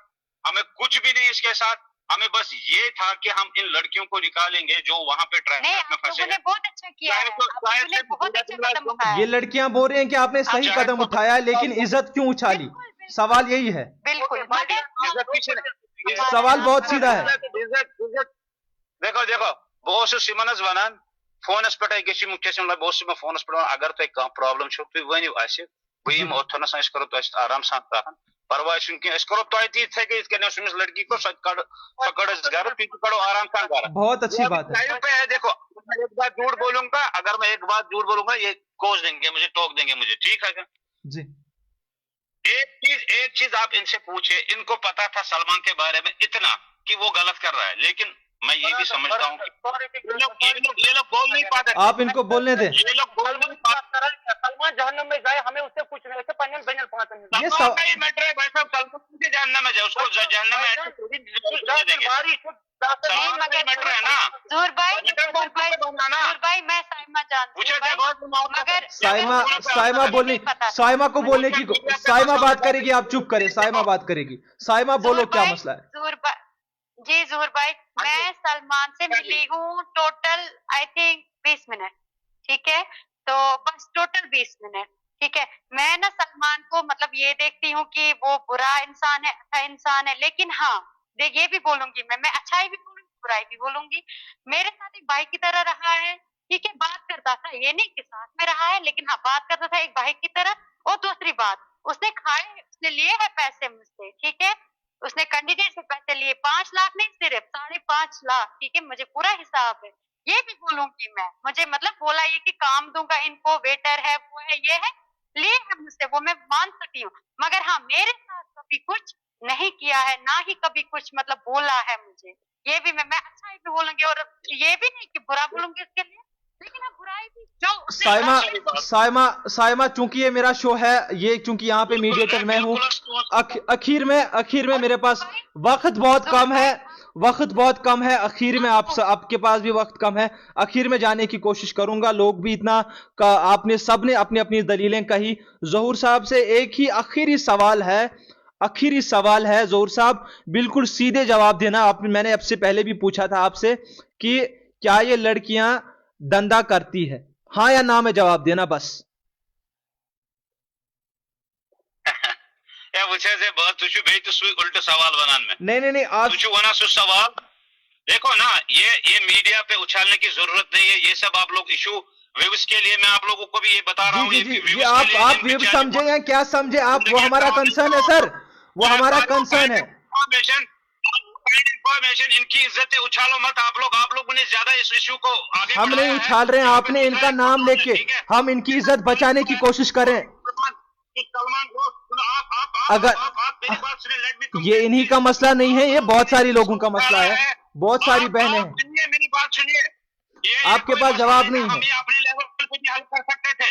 S6: हमें कुछ भी नहीं इसके साथ, हमें बस ये था कि हम इन लड़कियों को निकालेंगे जो वहाँ पे
S2: नहीं,
S6: ट्रैफिक में
S2: आप
S6: फंसे
S2: लोगों ने
S6: हैं।
S2: बहुत अच्छा किया है, आप लोगों ने बहुत अच्छा कदम उठाया
S1: ये
S2: है।
S1: लड़कियां बोल रही हैं कि आपने सही
S6: अच्छा,
S1: कदम उठाया, लेकिन इज्जत क्यों उछाली?
S2: बिल्कुल, बिल्कुल,
S1: सवाल यही है।
S2: बिल्कुल,
S6: इज्जत पीछे नहीं।
S1: सवाल बहुत सीधा है।
S6: इज्जत देखो देखो बहुत सिमनस वनान फोनस पे गम बहुत फोनस पे अगर तुम कह प्रॉब्लम तुम वनो बह यम ओथनस करो तो आराम सान कह परवाह करो तुम लड़की को कड़ो घर तुम कड़ो आराम सान घर।
S1: बहुत अच्छी बात है।
S6: पे है देखो, मैं एक बात झूठ बोलूंगा, अगर मैं एक बात झूठ बोलूंगा ये कोस देंगे मुझे, टोक देंगे मुझे, ठीक है क्या?
S1: जी
S6: एक चीज आप इनसे पूछे, इनको पता था सलमान के बारे में इतना कि वो गलत कर रहा है, लेकिन मैं ये भी समझता हूँ कि ये लोग बोल नहीं पाते।
S1: आप इनको बोलने दें।
S6: ये लोग बोल नहीं पाते।
S3: सलमान जहन्नम में जाए, हमें उससे कुछ नहीं, उससे पन्नल बनल पाते
S1: ये
S6: सलमान का ही मैटर है भाई साहब, सलमान के जहन्नम में जाए, उसको जहन्नम में देंगे। सलमान का ही मैटर है ना।
S2: ज़हूर भाई, मैं साइमा जानती हूँ, मगर
S1: साइमा बोलने, साइमा को बोलने की, साइमा बात करेगी, आप चुप करें। साइमा बात करेगी। साइमा बोलो क्या मसला है?
S2: ज़हूर भाई, मैं सलमान से मिली हूँ टोटल आई थिंक 20 मिनट, ठीक है? तो बस टोटल 20 मिनट, ठीक है? मैं ना सलमान को मतलब ये देखती हूँ कि वो बुरा इंसान है, अच्छा इंसान है, लेकिन हाँ देख ये भी बोलूंगी मैं अच्छाई भी बोलूंगी, बुराई भी बोलूंगी। मेरे साथ एक भाई की तरह रहा है, ठीक है? बात करता था, ये नहीं कि साथ में रहा है, लेकिन हाँ बात करता था एक भाई की तरह। और दूसरी बात, उसने खाए, उसने लिए है पैसे मुझसे, ठीक है? उसने कैंडिडेट से पैसे लिए 5 लाख नहीं, सिर्फ 5.5 लाख, ठीक है? मुझे पूरा हिसाब है। ये भी बोलूंगी मैं, मुझे मतलब बोला ये कि काम दूंगा इनको, वेटर है, वो है, ये है, लिए है मुझसे, वो मैं मान सकती हूँ, मगर हाँ मेरे साथ कभी कुछ नहीं किया है, ना ही कभी कुछ मतलब बोला है मुझे। ये भी मैं अच्छा ही भी बोलूंगी, और ये भी नहीं कि बुरा बोलूंगी उसके लिए, लेकिन अब बुराई भी जो
S1: साइमा चूंकि ये मेरा शो है, ये चूंकि यहाँ पे मीडिएटर मैं हूँ, आखिर में मेरे पास वक्त बहुत कम है, आखिर में आपके पास भी वक्त कम है, आखिर में जाने की कोशिश करूंगा। लोग भी इतना का, आपने सबने अपनी अपनी दलीलें कही। ज़हूर साहब से एक ही आखिरी सवाल है ज़हूर साहब, बिल्कुल सीधे जवाब देना। मैंने आपसे पहले भी पूछा था आपसे कि क्या ये लड़कियां धंधा करती है, हाँ या ना में जवाब देना बस।
S6: उल्टे सवाल बनाने में
S1: नहीं आप
S6: सवाल देखो ना, ये मीडिया पे उछालने की जरूरत नहीं है, ये सब आप लोग इशू व्यूज के लिए, मैं आप लोगों को भी ये बता रहा हूँ।
S1: जी आप व्यूज समझे या क्या समझे आप, वो हमारा कंसर्न है सर, वो हमारा कंसर्न है।
S6: इन्फॉर्मेशन, इनकी इज्जतें उछालो मत आप लोगों ने ज्यादा इस इशू को आगे
S1: हम नहीं उछाल रहे हैं, आपने इनका नाम लेके हम इनकी इज्जत बचाने की कोशिश करें। अगर ये इन्हीं का मसला नहीं है, ये बहुत सारी लोगों का मसला है, बहुत सारी बहनें हैं।
S6: मेरी बात सुनिए,
S1: आपके पास जवाब नहीं है।
S6: हम अपने लेवल पे भी हल कर सकते थे,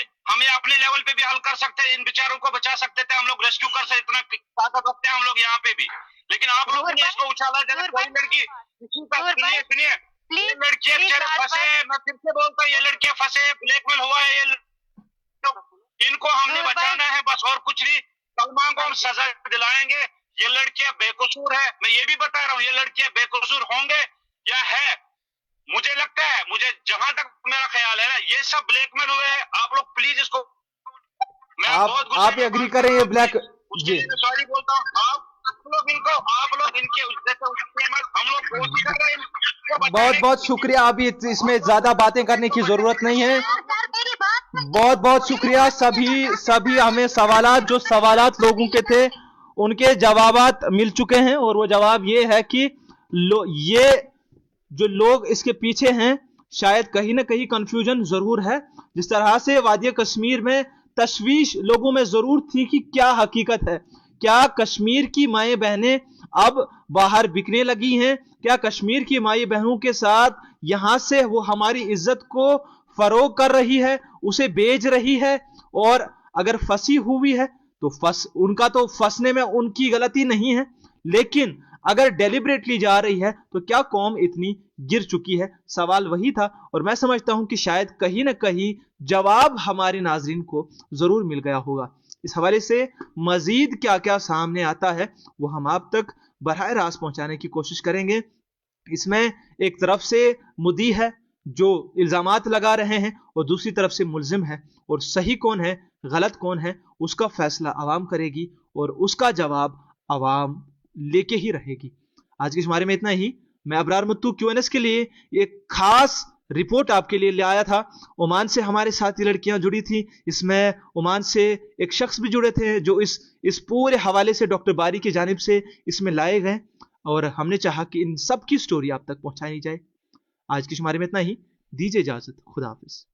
S6: हल कर सकते हैं, इन बेचारों को बचा सकते थे, हम लोग रेस्क्यू कर सकते, इतना ताकत रखते हैं हम लोग यहाँ पे भी, लेकिन आप लोगों ने इसको उछाला। लड़की सुनिए, ये लड़कियां बेचारे फंसे, मैं फिर से बोलता हूँ, ये लड़कियां फंसे, ब्लैकमेल हुआ है, ये इनको हमने बचाना है बस, और कुछ नहीं। सलमान को हम सजा दिलाएंगे। ये लड़कियां बेकसूर है, मैं ये भी बता रहा हूँ, ये लड़कियां बेकसूर होंगे या है, मुझे लगता है, मुझे जहां तक मेरा ख्याल है ना, ये सब ब्लैकमेल हुए हैं। आप लोग प्लीज इसको,
S1: आप एग्री करें ये ब्लैक जी,
S6: सॉरी बोलता हूँ, आप लोग इनके हम लोग कोशिश कर रहे हैं।
S1: बहुत शुक्रिया, अभी इसमें ज्यादा बातें करने की जरूरत नहीं है। बहुत शुक्रिया। सभी हमें जो सवालात लोगों के थे उनके जवाबात मिल चुके हैं, और वो जवाब ये है कि ये जो लोग इसके पीछे हैं, शायद कहीं ना कहीं कंफ्यूजन जरूर है। जिस तरह से वादिया कश्मीर में तशवीश लोगों में जरूर थी कि क्या हकीकत है, क्या कश्मीर की माएँ बहनें अब बाहर बिकने लगी हैं, क्या कश्मीर की माई बहनों के साथ यहां से वो हमारी इज्जत को फरोग कर रही है, उसे बेच रही है, और अगर फंसी हुई है तो उनका तो फंसने में उनकी गलती नहीं है, लेकिन अगर डेलिबरेटली जा रही है तो क्या कौम इतनी गिर चुकी है। सवाल वही था, और मैं समझता हूं कि शायद कहीं ना कहीं जवाब हमारे नाजरीन को जरूर मिल गया होगा। इस हवाले से मजीद क्या क्या सामने आता है वो हम आप तक बरह रास्त पहुंचाने की कोशिश करेंगे। इसमें एक तरफ से मुद्दी है जो इल्जामात लगा रहे हैं और दूसरी तरफ से मुल्जिम है, और सही कौन है गलत कौन है उसका फैसला आवाम करेगी और उसका जवाब आवाम लेके ही रहेगी। आज के शुमारे में इतना ही। मैं अबरार मुत्तू क्यूएनएस के लिए एक खास रिपोर्ट आपके लिए ले आया था। ओमान से हमारे साथी लड़कियां जुड़ी थी, इसमें ओमान से एक शख्स भी जुड़े थे जो इस पूरे हवाले से डॉक्टर बारी की जानिब से इसमें लाए गए, और हमने चाहा कि इन सब की स्टोरी आप तक पहुंचाई जाए। आज के शुमारे में इतना ही। दीजिए इजाजत, खुदा हाफिज।